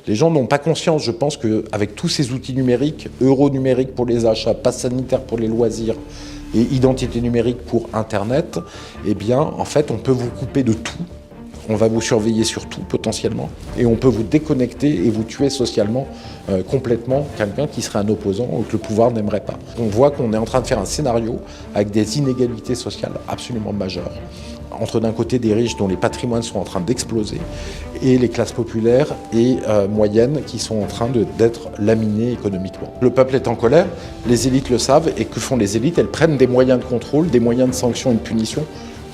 Les gens n'ont pas conscience, je pense, qu'avec tous ces outils numériques, euro numérique pour les achats, passe sanitaire pour les loisirs et identité numérique pour Internet, eh bien, en fait, on peut vous couper de tout. On va vous surveiller sur tout, potentiellement, et on peut vous déconnecter et vous tuer socialement complètement quelqu'un qui serait un opposant ou que le pouvoir n'aimerait pas. On voit qu'on est en train de faire un scénario avec des inégalités sociales absolument majeures, entre d'un côté des riches dont les patrimoines sont en train d'exploser et les classes populaires et moyennes qui sont en train d'être laminées économiquement. Le peuple est en colère, les élites le savent, et que font les élites? Elles prennent des moyens de contrôle, des moyens de sanction et de punition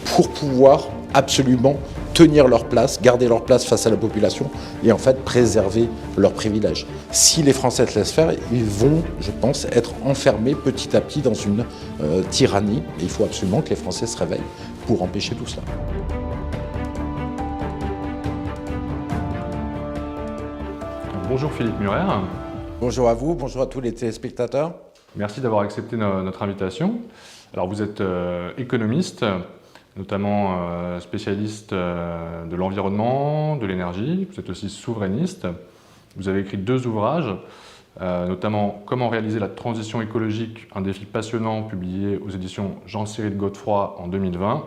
pour pouvoir absolument tenir leur place, garder leur place face à la population et en fait préserver leurs privilèges. Si les Français se laissent faire, ils vont, je pense, être enfermés petit à petit dans une tyrannie. Et il faut absolument que les Français se réveillent pour empêcher tout cela. Bonjour Philippe Murer. Bonjour à vous, bonjour à tous les téléspectateurs. Merci d'avoir accepté notre invitation. Alors vous êtes économiste, notamment spécialiste de l'environnement, de l'énergie. Vous êtes aussi souverainiste. Vous avez écrit 2 ouvrages, notamment « Comment réaliser la transition écologique, un défi passionnant » publié aux éditions Jean-Cyril Godefroy en 2020,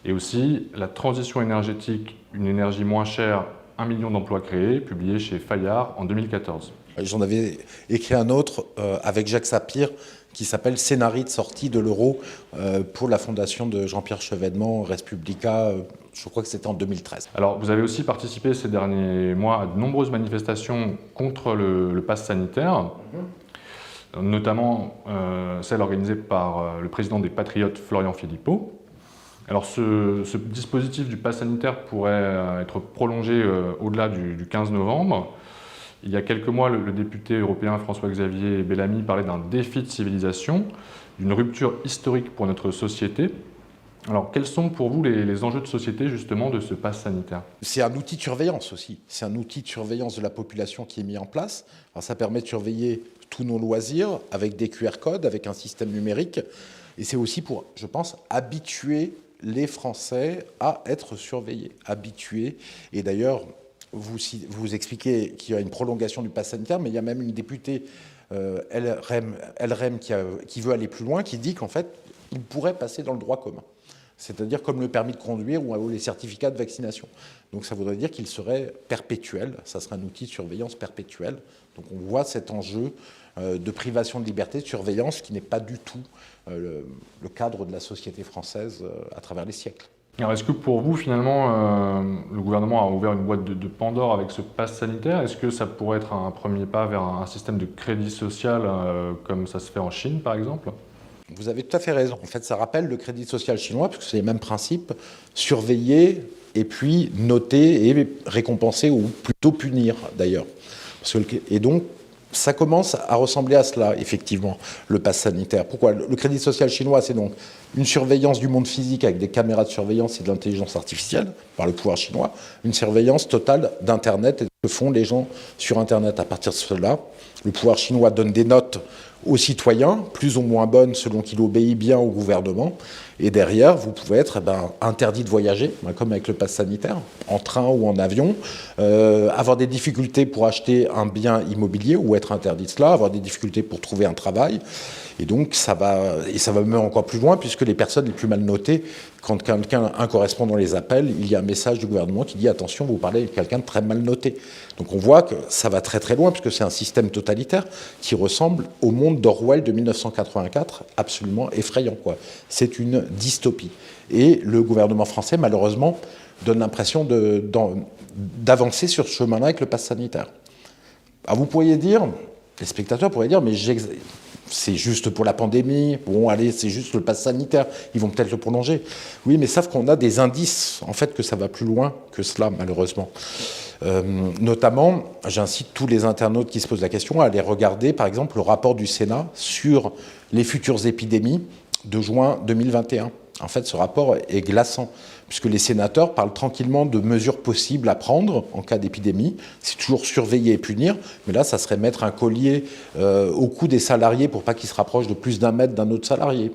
et aussi « La transition énergétique, une énergie moins chère, 1 million d'emplois créés » publié chez Fayard en 2014. J'en avais écrit un autre avec Jacques Sapir qui s'appelle « Scénarii de sortie de l'euro » pour la fondation de Jean-Pierre Chevènement, Respublica, je crois que c'était en 2013. Alors vous avez aussi participé ces derniers mois à de nombreuses manifestations contre le pass sanitaire, notamment celle organisée par le président des Patriotes, Florian Philippot. Alors ce dispositif du pass sanitaire pourrait être prolongé au-delà du 15 novembre. Il y a quelques mois, le député européen François-Xavier Bellamy parlait d'un défi de civilisation, d'une rupture historique pour notre société. Alors, quels sont pour vous les enjeux de société, justement, de ce pass sanitaire? C'est un outil de surveillance aussi. C'est un outil de surveillance de la population qui est mis en place. Alors, ça permet de surveiller tous nos loisirs avec des QR codes, avec un système numérique. Et c'est aussi pour, je pense, habituer les Français à être surveillés, habitués. Et d'ailleurs, vous expliquez qu'il y a une prolongation du pass sanitaire, mais il y a même une députée LREM qui veut aller plus loin, qui dit qu'en fait, il pourrait passer dans le droit commun. C'est-à-dire comme le permis de conduire ou les certificats de vaccination. Donc ça voudrait dire qu'il serait perpétuel, ça serait un outil de surveillance perpétuelle. Donc on voit cet enjeu de privation de liberté, de surveillance, qui n'est pas du tout le cadre de la société française à travers les siècles. Alors est-ce que pour vous, finalement, le gouvernement a ouvert une boîte de Pandore avec ce pass sanitaire? Est-ce que ça pourrait être un premier pas vers un système de crédit social comme ça se fait en Chine, par exemple? Vous avez tout à fait raison. En fait, ça rappelle le crédit social chinois, parce que c'est les mêmes principes, surveiller et puis noter et récompenser, ou plutôt punir d'ailleurs. Et donc, ça commence à ressembler à cela, effectivement, le pass sanitaire. Pourquoi? Le crédit social chinois, c'est donc une surveillance du monde physique avec des caméras de surveillance et de l'intelligence artificielle par le pouvoir chinois, une surveillance totale d'Internet et de ce que font les gens sur Internet. À partir de cela, le pouvoir chinois donne des notes aux citoyens, plus ou moins bonnes selon qu'il obéit bien au gouvernement. Et derrière, vous pouvez être interdit de voyager, comme avec le pass sanitaire, en train ou en avion, avoir des difficultés pour acheter un bien immobilier ou être interdit de cela, avoir des difficultés pour trouver un travail. Et donc ça va même encore plus loin, puisque les personnes les plus mal notées, quand un correspondant les appelle, il y a un message du gouvernement qui dit « Attention, vous parlez avec quelqu'un de très mal noté ». Donc on voit que ça va très très loin, puisque c'est un système totalitaire qui ressemble au monde d'Orwell de 1984, absolument effrayant, quoi. C'est une dystopie. Et le gouvernement français, malheureusement, donne l'impression d'avancer sur ce chemin-là avec le pass sanitaire. Alors vous pourriez dire, les spectateurs pourraient dire, mais c'est juste pour la pandémie, bon allez, c'est juste le pass sanitaire, ils vont peut-être le prolonger. Oui, mais savent qu'on a des indices, en fait, que ça va plus loin que cela, malheureusement. Notamment, j'incite tous les internautes qui se posent la question à aller regarder, par exemple, le rapport du Sénat sur les futures épidémies de juin 2021. En fait, ce rapport est glaçant, puisque les sénateurs parlent tranquillement de mesures possibles à prendre en cas d'épidémie. C'est toujours surveiller et punir, mais là, ça serait mettre un collier au cou des salariés pour pas qu'ils se rapprochent de plus d'1 mètre d'un autre salarié.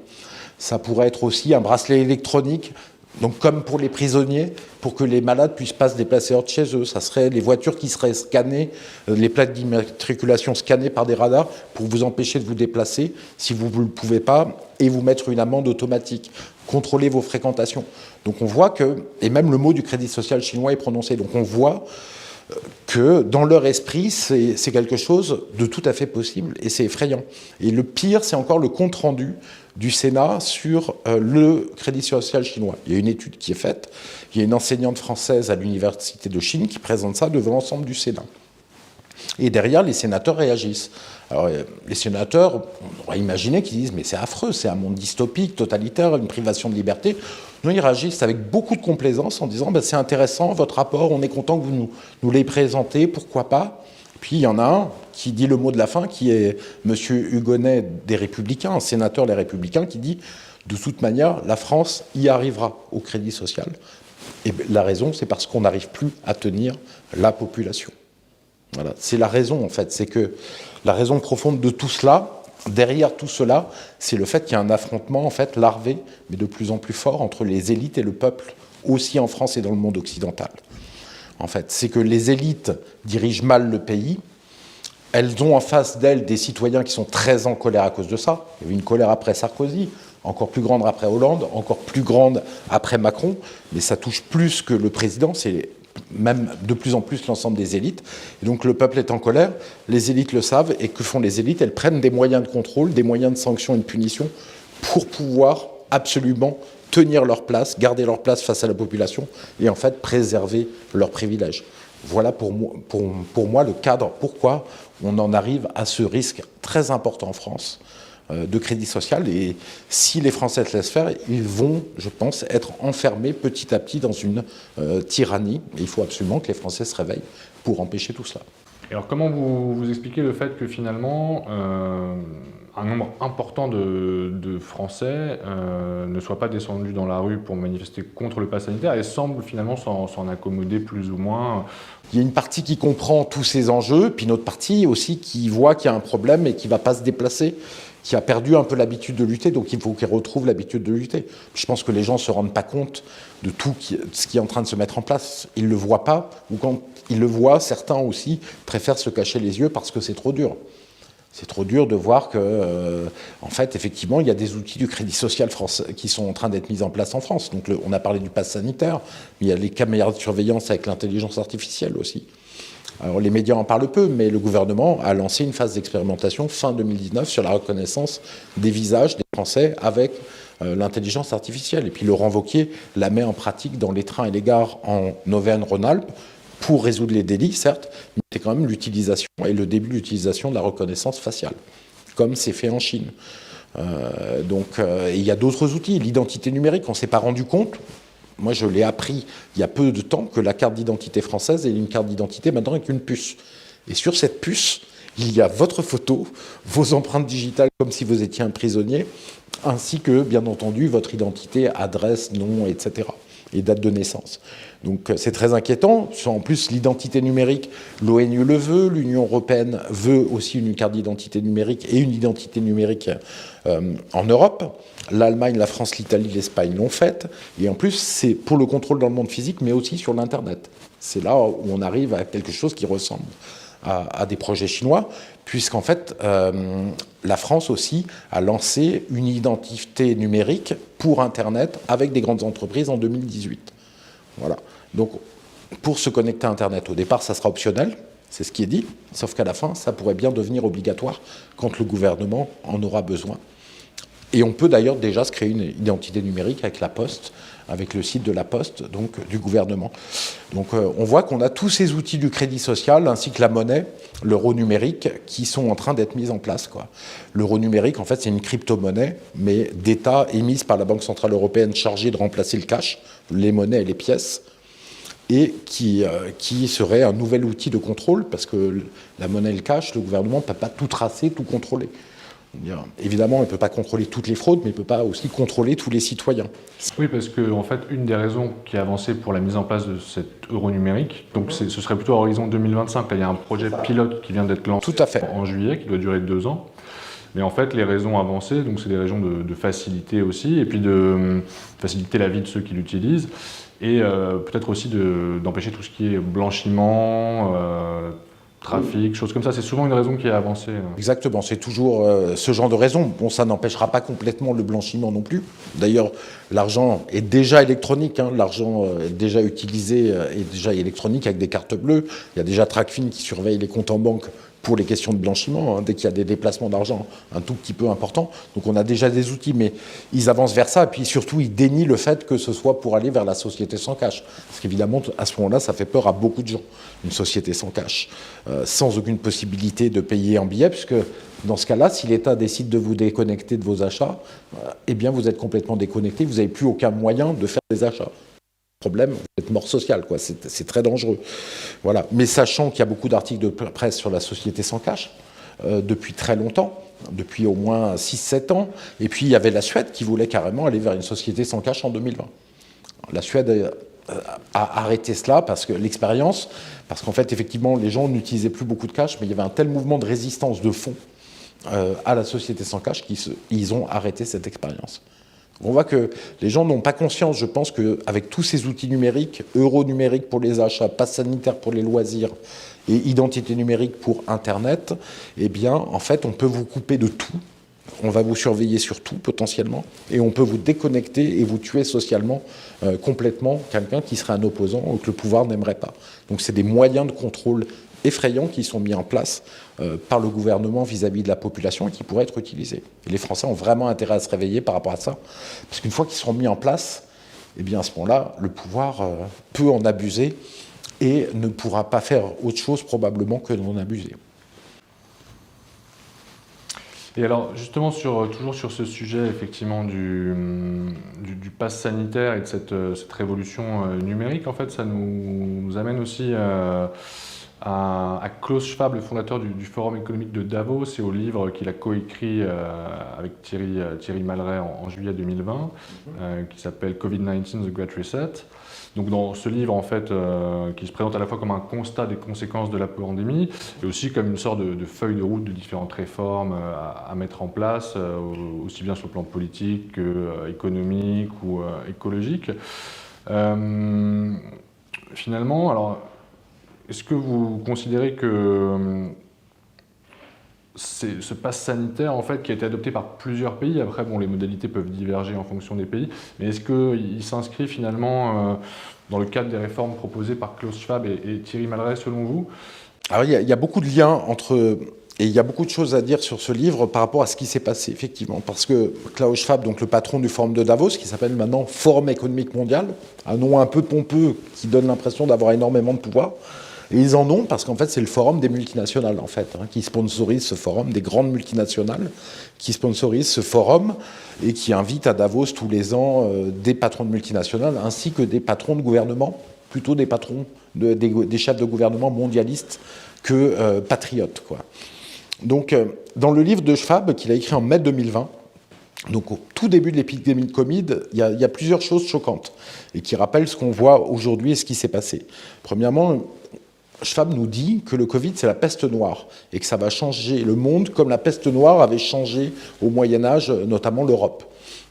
Ça pourrait être aussi un bracelet électronique Donc comme pour les prisonniers, pour que les malades puissent pas se déplacer hors de chez eux. Ça serait les voitures qui seraient scannées, les plaques d'immatriculation scannées par des radars pour vous empêcher de vous déplacer si vous ne le pouvez pas et vous mettre une amende automatique. Contrôler vos fréquentations. Donc on voit que, et même le mot du Crédit social chinois est prononcé, donc on voit que dans leur esprit, c'est quelque chose de tout à fait possible et c'est effrayant. Et le pire, c'est encore le compte-rendu du Sénat sur le Crédit social chinois. Il y a une étude qui est faite, il y a une enseignante française à l'Université de Chine qui présente ça devant l'ensemble du Sénat. Et derrière, les sénateurs réagissent. Alors, les sénateurs, on aurait imaginé qu'ils disent « mais c'est affreux, c'est un monde dystopique, totalitaire, une privation de liberté ». Non, ils réagissent avec beaucoup de complaisance en disant « c'est intéressant, votre rapport, on est content que vous nous l'ayez présenté, pourquoi pas ». Puis il y en a un qui dit le mot de la fin, qui est M. Hugonnet des Républicains, un sénateur des Républicains, qui dit « de toute manière, la France y arrivera au crédit social ». Et la raison, c'est parce qu'on n'arrive plus à tenir la population. Voilà, c'est la raison en fait, c'est que la raison profonde de tout cela, derrière tout cela, c'est le fait qu'il y a un affrontement en fait larvé, mais de plus en plus fort entre les élites et le peuple, aussi en France et dans le monde occidental. En fait, c'est que les élites dirigent mal le pays, elles ont en face d'elles des citoyens qui sont très en colère à cause de ça. Il y avait une colère après Sarkozy, encore plus grande après Hollande, encore plus grande après Macron, mais ça touche plus que le président, c'est même de plus en plus l'ensemble des élites. Et donc le peuple est en colère, les élites le savent, et que font les élites? Elles prennent des moyens de contrôle, des moyens de sanction et de punition pour pouvoir absolument tenir leur place, garder leur place face à la population et en fait préserver leurs privilèges. Voilà pour moi le cadre, pourquoi on en arrive à ce risque très important en France de crédit social. Et si les Français se laissent faire, ils vont, je pense, être enfermés petit à petit dans une tyrannie. Et il faut absolument que les Français se réveillent pour empêcher tout cela. Et alors comment vous expliquez le fait que finalement un nombre important de Français ne soient pas descendus dans la rue pour manifester contre le pass sanitaire et semblent finalement s'en accommoder plus ou moins? Il y a une partie qui comprend tous ces enjeux, puis une autre partie aussi qui voit qu'il y a un problème et qui ne va pas se déplacer, qui a perdu un peu l'habitude de lutter, donc il faut qu'ils retrouvent l'habitude de lutter. Je pense que les gens ne se rendent pas compte de tout ce qui est en train de se mettre en place. Ils ne le voient pas, ou quand ils le voient, certains aussi préfèrent se cacher les yeux parce que c'est trop dur. C'est trop dur de voir que, en fait, effectivement, il y a des outils du crédit social français qui sont en train d'être mis en place en France. Donc, on a parlé du pass sanitaire, mais il y a les caméras de surveillance avec l'intelligence artificielle aussi. Alors, les médias en parlent peu, mais le gouvernement a lancé une phase d'expérimentation fin 2019 sur la reconnaissance des visages des Français avec l'intelligence artificielle. Et puis, Laurent Wauquiez la met en pratique dans les trains et les gares en Auvergne-Rhône-Alpes, pour résoudre les délits, certes, mais c'est quand même l'utilisation et le début de l'utilisation de la reconnaissance faciale, comme c'est fait en Chine. Il y a d'autres outils. L'identité numérique, on ne s'est pas rendu compte. Moi, je l'ai appris il y a peu de temps que la carte d'identité française est une carte d'identité maintenant avec une puce. Et sur cette puce, il y a votre photo, vos empreintes digitales comme si vous étiez un prisonnier, ainsi que, bien entendu, votre identité, adresse, nom, etc. et date de naissance. Donc c'est très inquiétant. En plus, l'identité numérique, l'ONU le veut, l'Union européenne veut aussi une carte d'identité numérique et une identité numérique en Europe. L'Allemagne, la France, l'Italie, l'Espagne l'ont faite. Et en plus, c'est pour le contrôle dans le monde physique, mais aussi sur l'Internet. C'est là où on arrive à quelque chose qui ressemble à des projets chinois, puisqu'en fait, la France aussi a lancé une identité numérique pour Internet avec des grandes entreprises en 2018. Voilà. Donc, pour se connecter à Internet, au départ, ça sera optionnel, c'est ce qui est dit, sauf qu'à la fin, ça pourrait bien devenir obligatoire quand le gouvernement en aura besoin. Et on peut d'ailleurs déjà se créer une identité numérique avec la Poste, avec le site de la Poste, donc du gouvernement. Donc on voit qu'on a tous ces outils du crédit social, ainsi que la monnaie, l'euro numérique, qui sont en train d'être mis en place, quoi. L'euro numérique, en fait, c'est une crypto-monnaie, mais d'État émise par la Banque Centrale Européenne chargée de remplacer le cash, les monnaies et les pièces, et qui serait un nouvel outil de contrôle, parce que la monnaie et le cash, le gouvernement ne peut pas tout tracer, tout contrôler. Évidemment, il ne peut pas contrôler toutes les fraudes, mais il ne peut pas aussi contrôler tous les citoyens. Oui, parce que en fait, une des raisons qui est avancée pour la mise en place de cet euro numérique, donc ce serait plutôt à horizon 2025. Là, il y a un projet pilote qui vient d'être lancé Tout à fait. En juillet, qui doit durer 2 ans. Mais en fait, les raisons avancées, donc c'est des raisons de facilité aussi, et puis de faciliter la vie de ceux qui l'utilisent, et peut-être aussi d'empêcher tout ce qui est blanchiment, trafic, choses comme ça. C'est souvent une raison qui est avancée. Exactement, c'est toujours ce genre de raison. Bon, ça n'empêchera pas complètement le blanchiment non plus. D'ailleurs, l'argent est déjà électronique, hein. L'argent est déjà utilisé et déjà électronique avec des cartes bleues. Il y a déjà Tracfin qui surveille les comptes en banque pour les questions de blanchiment, hein, dès qu'il y a des déplacements d'argent un tout petit peu importants. Donc on a déjà des outils, mais ils avancent vers ça, et puis surtout ils dénient le fait que ce soit pour aller vers la société sans cash. Parce qu'évidemment, à ce moment-là, ça fait peur à beaucoup de gens, une société sans cash, sans aucune possibilité de payer en billets, puisque dans ce cas-là, si l'État décide de vous déconnecter de vos achats, eh bien vous êtes complètement déconnecté, vous n'avez plus aucun moyen de faire des achats. Problème, vous êtes mort social, quoi. C'est très dangereux. Voilà. Mais sachant qu'il y a beaucoup d'articles de presse sur la société sans cash, depuis très longtemps, depuis au moins 6-7 ans, et puis il y avait la Suède qui voulait carrément aller vers une société sans cash en 2020. La Suède a arrêté cela parce que l'expérience, parce qu'en fait, effectivement, les gens n'utilisaient plus beaucoup de cash, mais il y avait un tel mouvement de résistance de fond à la société sans cash qu'ils ont arrêté cette expérience. On voit que les gens n'ont pas conscience, je pense, qu'avec tous ces outils numériques, euro numérique pour les achats, passe sanitaire pour les loisirs et identité numérique pour Internet, eh bien, en fait, on peut vous couper de tout. On va vous surveiller sur tout, potentiellement, et on peut vous déconnecter et vous tuer socialement complètement quelqu'un qui serait un opposant ou que le pouvoir n'aimerait pas. Donc, c'est des moyens de contrôle effrayants qui sont mis en place par le gouvernement vis-à-vis de la population et qui pourraient être utilisés. Et les Français ont vraiment intérêt à se réveiller par rapport à ça, parce qu'une fois qu'ils seront mis en place, eh bien à ce moment-là, le pouvoir peut en abuser et ne pourra pas faire autre chose probablement que d'en abuser. Et alors, justement, toujours sur ce sujet, effectivement, du pass sanitaire et de cette révolution numérique, en fait, ça nous amène aussi à Klaus Schwab, le fondateur du Forum économique de Davos, et au livre qu'il a coécrit avec Thierry Malret en juillet 2020, qui s'appelle Covid-19, The Great Reset. Donc dans ce livre, en fait, qui se présente à la fois comme un constat des conséquences de la pandémie, et aussi comme une sorte de feuille de route de différentes réformes à mettre en place, aussi bien sur le plan politique qu'économique ou écologique. Finalement, alors, est-ce que vous considérez que ce pass sanitaire, en fait, qui a été adopté par plusieurs pays, après, bon, les modalités peuvent diverger en fonction des pays, mais est-ce qu'il s'inscrit finalement dans le cadre des réformes proposées par Klaus Schwab et Thierry Malret, selon vous? Alors, il y a beaucoup de liens entre... Et il y a beaucoup de choses à dire sur ce livre par rapport à ce qui s'est passé, effectivement. Parce que Klaus Schwab, donc le patron du Forum de Davos, qui s'appelle maintenant Forum économique mondial, un nom un peu pompeux qui donne l'impression d'avoir énormément de pouvoir. Et ils en ont parce qu'en fait, c'est le forum des multinationales, en fait, qui sponsorise ce forum, des grandes multinationales qui sponsorisent ce forum et qui invitent à Davos tous les ans des patrons de multinationales ainsi que des patrons de gouvernement, plutôt des patrons, des chefs de gouvernement mondialistes que patriotes, quoi. Donc, dans le livre de Schwab, qu'il a écrit en mai 2020, donc au tout début de l'épidémie de Covid, il y a plusieurs choses choquantes et qui rappellent ce qu'on voit aujourd'hui et ce qui s'est passé. Premièrement, Schwab nous dit que le Covid, c'est la peste noire et que ça va changer le monde comme la peste noire avait changé au Moyen-Âge, notamment l'Europe,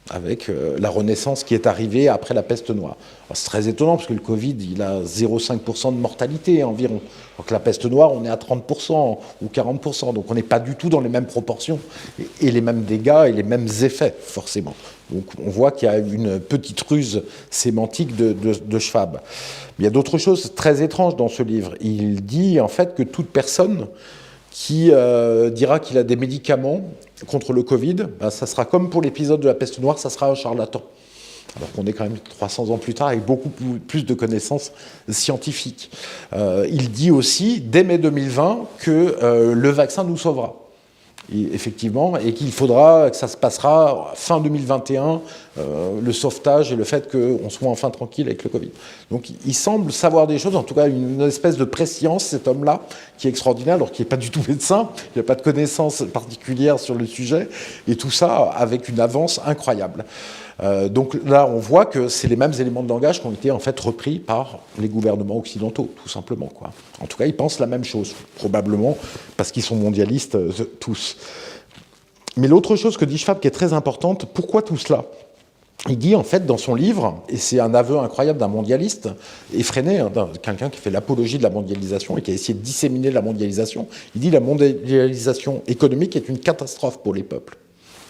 avec la Renaissance qui est arrivée après la peste noire. C'est très étonnant parce que le Covid, il a 0,5% de mortalité environ. Alors que la peste noire, on est à 30% ou 40%. Donc on n'est pas du tout dans les mêmes proportions et les mêmes dégâts et les mêmes effets, forcément. Donc on voit qu'il y a une petite ruse sémantique de Schwab. Il y a d'autres choses très étranges dans ce livre. Il dit en fait que toute personne qui dira qu'il a des médicaments contre le Covid, ben, ça sera comme pour l'épisode de la peste noire, ça sera un charlatan. Alors qu'on est quand même 300 ans plus tard avec beaucoup plus de connaissances scientifiques. Il dit aussi, dès mai 2020, que le vaccin nous sauvera. Et effectivement, et qu'il faudra, que ça se passera fin 2021, le sauvetage et le fait qu'on soit enfin tranquille avec le Covid. Donc il semble savoir des choses, en tout cas une espèce de prescience, cet homme-là, qui est extraordinaire, alors qu'il n'est pas du tout médecin, il n'a pas de connaissances particulières sur le sujet, et tout ça avec une avance incroyable. Donc là, on voit que c'est les mêmes éléments de langage qui ont été en fait repris par les gouvernements occidentaux, tout simplement, quoi. En tout cas, ils pensent la même chose, probablement, parce qu'ils sont mondialistes tous. Mais l'autre chose que dit Schwab qui est très importante, pourquoi tout cela ? Il dit en fait dans son livre, et c'est un aveu incroyable d'un mondialiste effréné, quelqu'un qui fait l'apologie de la mondialisation et qui a essayé de disséminer la mondialisation, il dit la mondialisation économique est une catastrophe pour les peuples.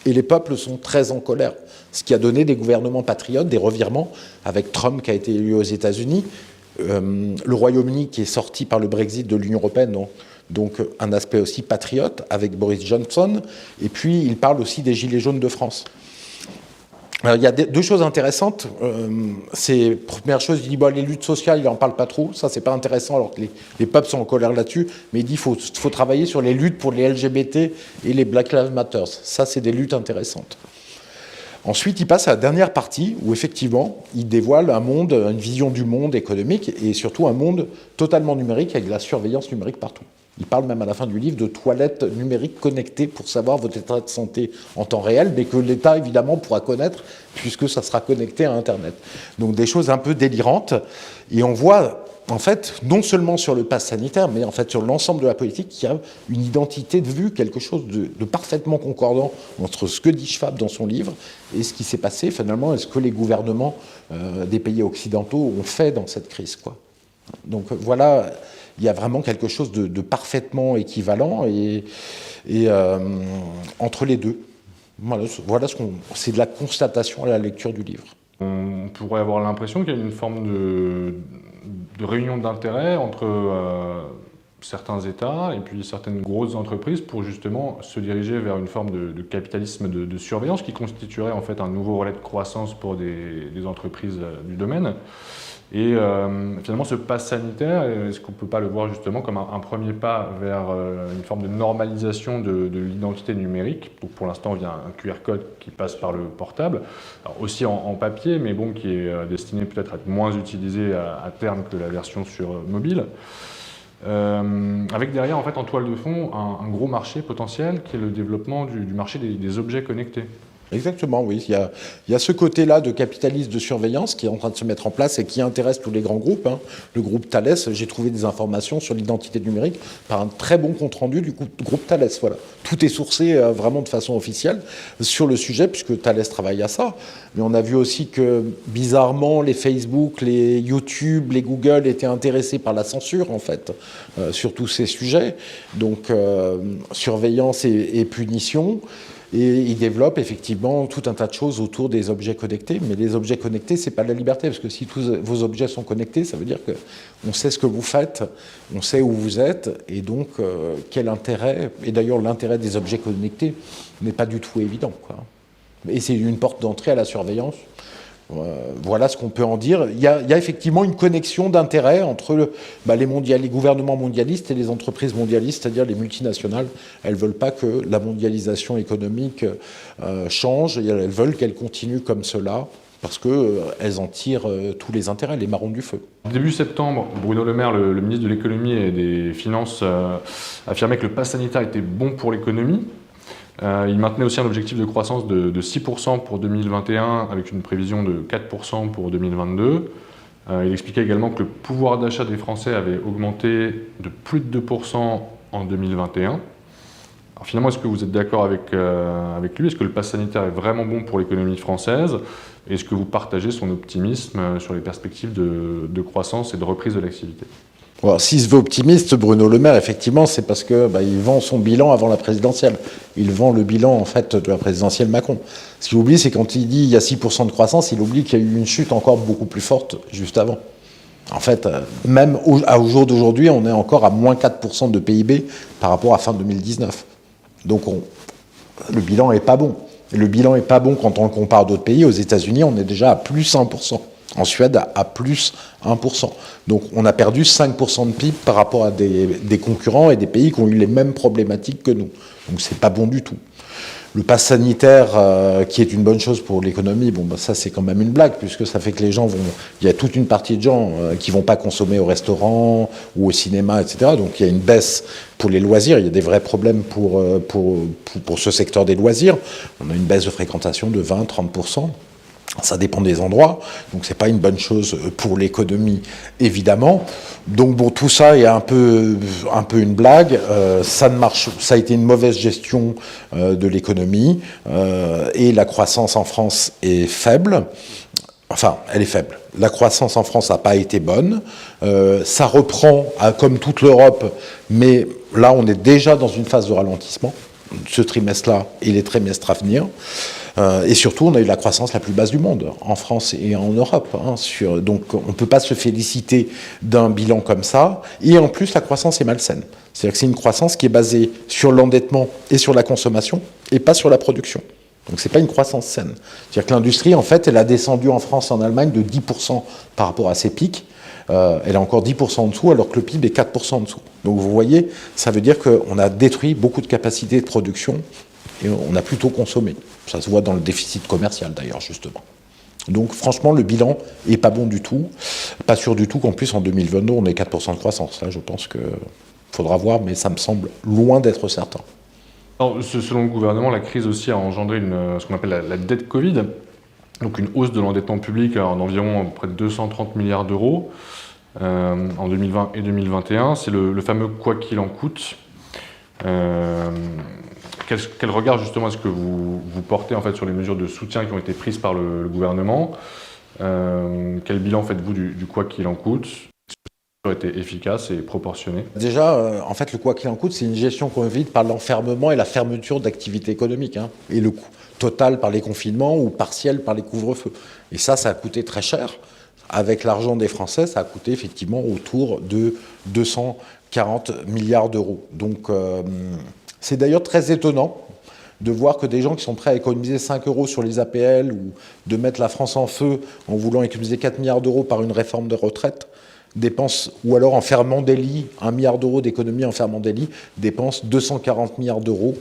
Et les peuples sont très en colère, ce qui a donné des gouvernements patriotes, des revirements, avec Trump qui a été élu aux États-Unis, le Royaume-Uni qui est sorti par le Brexit de l'Union européenne, donc un aspect aussi patriote avec Boris Johnson, et puis il parle aussi des Gilets jaunes de France. Alors, il y a deux choses intéressantes. Première chose, il dit les luttes sociales, il n'en parle pas trop. Ça, c'est pas intéressant alors que les peuples sont en colère là-dessus. Mais il dit qu'il faut travailler sur les luttes pour les LGBT et les Black Lives Matter. Ça, c'est des luttes intéressantes. Ensuite, il passe à la dernière partie où, effectivement, il dévoile un monde, une vision du monde économique et surtout un monde totalement numérique avec de la surveillance numérique partout. Il parle même à la fin du livre de toilettes numériques connectées pour savoir votre état de santé en temps réel, mais que l'État, évidemment, pourra connaître puisque ça sera connecté à Internet. Donc des choses un peu délirantes. Et on voit, en fait, non seulement sur le pass sanitaire, mais en fait sur l'ensemble de la politique, qu'il y a une identité de vue, quelque chose de parfaitement concordant entre ce que dit Schwab dans son livre et ce qui s'est passé, finalement, et ce que les gouvernements des pays occidentaux ont fait dans cette crise, quoi. Donc voilà, il y a vraiment quelque chose de parfaitement équivalent entre les deux. Voilà c'est de la constatation à la lecture du livre. On pourrait avoir l'impression qu'il y a une forme de réunion d'intérêts entre certains États et puis certaines grosses entreprises pour justement se diriger vers une forme de capitalisme de surveillance qui constituerait en fait un nouveau relais de croissance pour des entreprises du domaine. Et finalement, ce pass sanitaire, est-ce qu'on ne peut pas le voir justement comme un premier pas vers une forme de normalisation de l'identité numérique? Donc pour l'instant, il y a un QR code qui passe par le portable, alors aussi en papier, mais bon, qui est destiné peut-être à être moins utilisé à terme que la version sur mobile. Avec derrière, en fait, en toile de fond, un gros marché potentiel qui est le développement du marché des objets connectés. Exactement, oui. Il y a ce côté-là de capitalisme de surveillance qui est en train de se mettre en place et qui intéresse tous les grands groupes. Le groupe Thales, j'ai trouvé des informations sur l'identité numérique par un très bon compte-rendu du groupe Thales. Voilà. Tout est sourcé vraiment de façon officielle sur le sujet, puisque Thales travaille à ça. Mais on a vu aussi que, bizarrement, les Facebook, les YouTube, les Google étaient intéressés par la censure, en fait, sur tous ces sujets. Donc, surveillance et punition. Et il développe effectivement tout un tas de choses autour des objets connectés. Mais les objets connectés, c'est pas la liberté, parce que si tous vos objets sont connectés, ça veut dire qu'on sait ce que vous faites, on sait où vous êtes, et donc quel intérêt. Et d'ailleurs, l'intérêt des objets connectés n'est pas du tout évident, quoi. Et c'est une porte d'entrée à la surveillance. Voilà ce qu'on peut en dire. Il y a effectivement une connexion d'intérêts entre les gouvernements mondialistes et les entreprises mondialistes, c'est-à-dire les multinationales. Elles ne veulent pas que la mondialisation économique change, elles veulent qu'elle continue comme cela, parce qu'elles en tirent tous les intérêts, les marrons du feu. Début septembre, Bruno Le Maire, le ministre de l'économie et des finances, affirmait que le pass sanitaire était bon pour l'économie. Il maintenait aussi un objectif de croissance de 6% pour 2021 avec une prévision de 4% pour 2022. Il expliquait également que le pouvoir d'achat des Français avait augmenté de plus de 2% en 2021. Alors finalement, est-ce que vous êtes d'accord avec lui? Est-ce que le pass sanitaire est vraiment bon pour l'économie française? Est-ce que vous partagez son optimisme sur les perspectives de croissance et de reprise de l'activité? Alors, s'il se veut optimiste, Bruno Le Maire, effectivement, c'est parce qu'il vend son bilan avant la présidentielle. Il vend le bilan, en fait, de la présidentielle Macron. Ce qu'il oublie, c'est quand il dit il y a 6% de croissance, il oublie qu'il y a eu une chute encore beaucoup plus forte juste avant. En fait, même au jour d'aujourd'hui, on est encore à moins 4% de PIB par rapport à fin 2019. Donc, le bilan n'est pas bon. Et le bilan n'est pas bon quand on le compare à d'autres pays. Aux États-Unis, on est déjà à plus 1%. En Suède, à plus 1%. Donc on a perdu 5% de PIB par rapport à des concurrents et des pays qui ont eu les mêmes problématiques que nous. Donc c'est pas bon du tout. Le pass sanitaire, qui est une bonne chose pour l'économie, ça c'est quand même une blague, puisque ça fait que les gens vont... Il y a toute une partie de gens qui vont pas consommer au restaurant ou au cinéma, etc. Donc il y a une baisse pour les loisirs. Il y a des vrais problèmes pour ce secteur des loisirs. On a une baisse de fréquentation de 20-30%. Ça dépend des endroits, donc c'est pas une bonne chose pour l'économie, évidemment. Donc bon, tout ça est un peu une blague. Ça ne marche, ça a été une mauvaise gestion de l'économie et la croissance en France est faible. Enfin, elle est faible. La croissance en France n'a pas été bonne. Ça reprend comme toute l'Europe, mais là, on est déjà dans une phase de ralentissement, ce trimestre-là et les trimestres à venir. Et surtout, on a eu la croissance la plus basse du monde, en France et en Europe. Donc, on ne peut pas se féliciter d'un bilan comme ça. Et en plus, la croissance est malsaine. C'est-à-dire que c'est une croissance qui est basée sur l'endettement et sur la consommation, et pas sur la production. Donc, ce n'est pas une croissance saine. C'est-à-dire que l'industrie, en fait, elle a descendu en France et en Allemagne de 10% par rapport à ses pics. Elle est encore 10% en dessous, alors que le PIB est 4% en dessous. Donc, vous voyez, ça veut dire qu'on a détruit beaucoup de capacités de production et on a plutôt consommé. Ça se voit dans le déficit commercial, d'ailleurs, justement. Donc, franchement, le bilan n'est pas bon du tout. Pas sûr du tout qu'en plus, en 2022, on ait 4% de croissance. Là, je pense qu'il faudra voir, mais ça me semble loin d'être certain. Alors, selon le gouvernement, la crise aussi a engendré ce qu'on appelle la dette Covid, donc une hausse de l'endettement public en environ près de 230 milliards d'euros en 2020 et 2021. C'est le fameux « quoi qu'il en coûte ». Quel regard justement est-ce que vous portez en fait sur les mesures de soutien qui ont été prises par le gouvernement? Quel bilan faites-vous du quoi qu'il en coûte? Est-ce que ça a été efficace et proportionné? Déjà, en fait, le quoi qu'il en coûte, c'est une gestion qu'on évite par l'enfermement et la fermeture d'activités économiques, et le coût total par les confinements ou partiel par les couvre-feux. Et ça a coûté très cher. Avec l'argent des Français, ça a coûté effectivement autour de 240 milliards d'euros. Donc, c'est d'ailleurs très étonnant de voir que des gens qui sont prêts à économiser 5 euros sur les APL ou de mettre la France en feu en voulant économiser 4 milliards d'euros par une réforme de retraite, dépensent, ou alors en fermant des lits, 1 milliard d'euros d'économie en fermant des lits, dépensent 240 milliards d'euros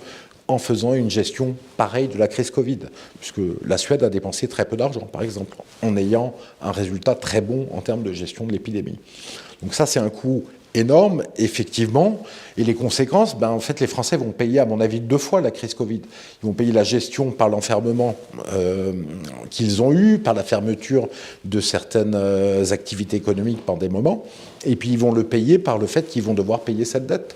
en faisant une gestion pareille de la crise Covid. Puisque la Suède a dépensé très peu d'argent, par exemple, en ayant un résultat très bon en termes de gestion de l'épidémie. Donc ça, c'est un coût énorme, effectivement, et les conséquences, en fait, les Français vont payer, à mon avis, 2 fois la crise Covid. Ils vont payer la gestion par l'enfermement qu'ils ont eu, par la fermeture de certaines activités économiques pendant des moments, et puis ils vont le payer par le fait qu'ils vont devoir payer cette dette.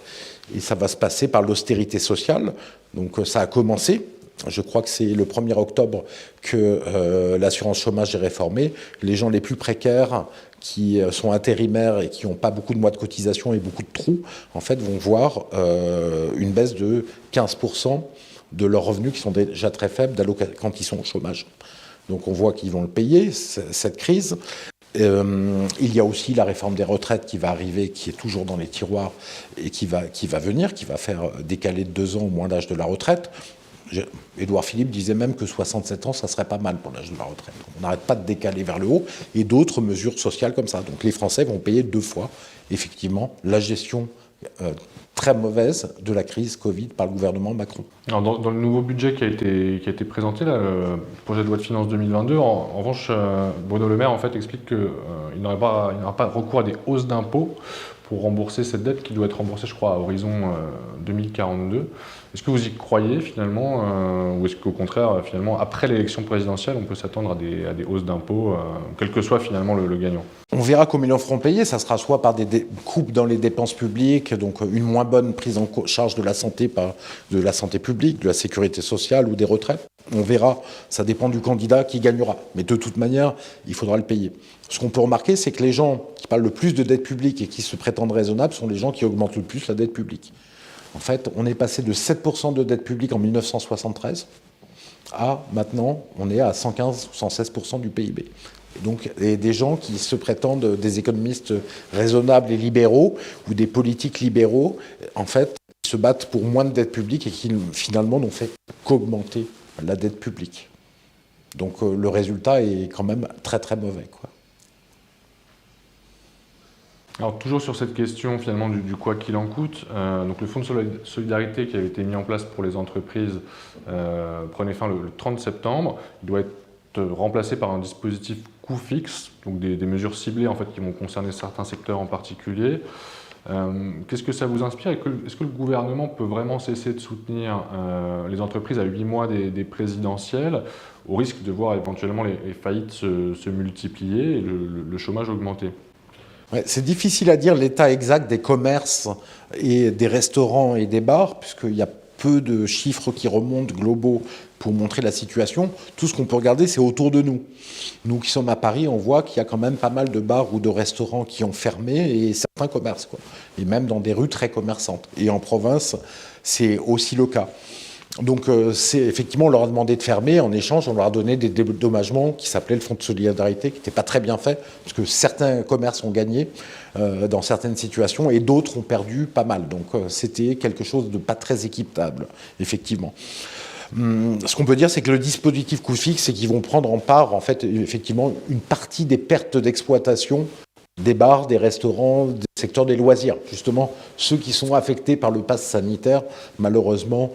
Et ça va se passer par l'austérité sociale. Donc ça a commencé. Je crois que c'est le 1er octobre que l'assurance chômage est réformée. Les gens les plus précaires qui sont intérimaires et qui n'ont pas beaucoup de mois de cotisation et beaucoup de trous, en fait, vont voir une baisse de 15% de leurs revenus qui sont déjà très faibles quand ils sont au chômage. Donc on voit qu'ils vont le payer, cette crise. Il y a aussi la réforme des retraites qui va arriver, qui est toujours dans les tiroirs et qui va venir, qui va faire décaler de 2 ans au moins l'âge de la retraite. Édouard Philippe disait même que 67 ans, ça serait pas mal pour l'âge de la retraite. On n'arrête pas de décaler vers le haut, et d'autres mesures sociales comme ça. Donc les Français vont payer 2 fois, effectivement, la gestion très mauvaise de la crise Covid par le gouvernement Macron. Alors dans le nouveau budget qui a été présenté, là, le projet de loi de finances 2022, en revanche, Bruno Le Maire en fait, explique qu'il n'aura pas recours à des hausses d'impôts pour rembourser cette dette qui doit être remboursée, je crois, à horizon 2042. Est-ce que vous y croyez finalement, ou est-ce qu'au contraire, finalement, après l'élection présidentielle, on peut s'attendre à des hausses d'impôts, quel que soit finalement le gagnant? On verra comment ils le feront payer. Ça sera soit par des coupes dans les dépenses publiques, donc une moins bonne prise en charge de la santé publique, de la sécurité sociale ou des retraites. On verra, ça dépend du candidat qui gagnera. Mais de toute manière, il faudra le payer. Ce qu'on peut remarquer, c'est que les gens qui parlent le plus de dette publique et qui se prétendent raisonnables sont les gens qui augmentent le plus la dette publique. En fait, on est passé de 7% de dette publique en 1973 à maintenant, on est à 115 ou 116% du PIB. Et donc, des gens qui se prétendent des économistes raisonnables et libéraux ou des politiques libéraux, en fait, se battent pour moins de dette publique et qui finalement n'ont fait qu'augmenter la dette publique. Donc le résultat est quand même très très mauvais, quoi. Alors toujours sur cette question finalement du quoi qu'il en coûte, donc le fonds de solidarité qui avait été mis en place pour les entreprises prenait fin le 30 septembre. Il doit être remplacé par un dispositif coût fixe, donc des mesures ciblées en fait qui vont concerner certains secteurs en particulier. Qu'est-ce que ça vous inspire? Est-ce que le gouvernement peut vraiment cesser de soutenir les entreprises à 8 mois des présidentielles, au risque de voir éventuellement les faillites se multiplier et le chômage augmenter? Ouais, c'est difficile à dire l'état exact des commerces et des restaurants et des bars, puisqu'il y a peu de chiffres qui remontent globaux pour montrer la situation. Tout ce qu'on peut regarder, c'est autour de nous. Nous qui sommes à Paris, on voit qu'il y a quand même pas mal de bars ou de restaurants qui ont fermé et certains commerces, quoi. Et même dans des rues très commerçantes. Et en province, c'est aussi le cas. Donc, effectivement, on leur a demandé de fermer. En échange, on leur a donné des dédommagements qui s'appelaient le fonds de solidarité, qui n'était pas très bien fait, parce que certains commerces ont gagné dans certaines situations et d'autres ont perdu pas mal. Donc, c'était quelque chose de pas très équitable, effectivement. Ce qu'on peut dire, c'est que le dispositif coût fixe, c'est qu'ils vont prendre en part, en fait, effectivement, une partie des pertes d'exploitation des bars, des restaurants, des secteurs des loisirs. Justement, ceux qui sont affectés par le pass sanitaire, malheureusement,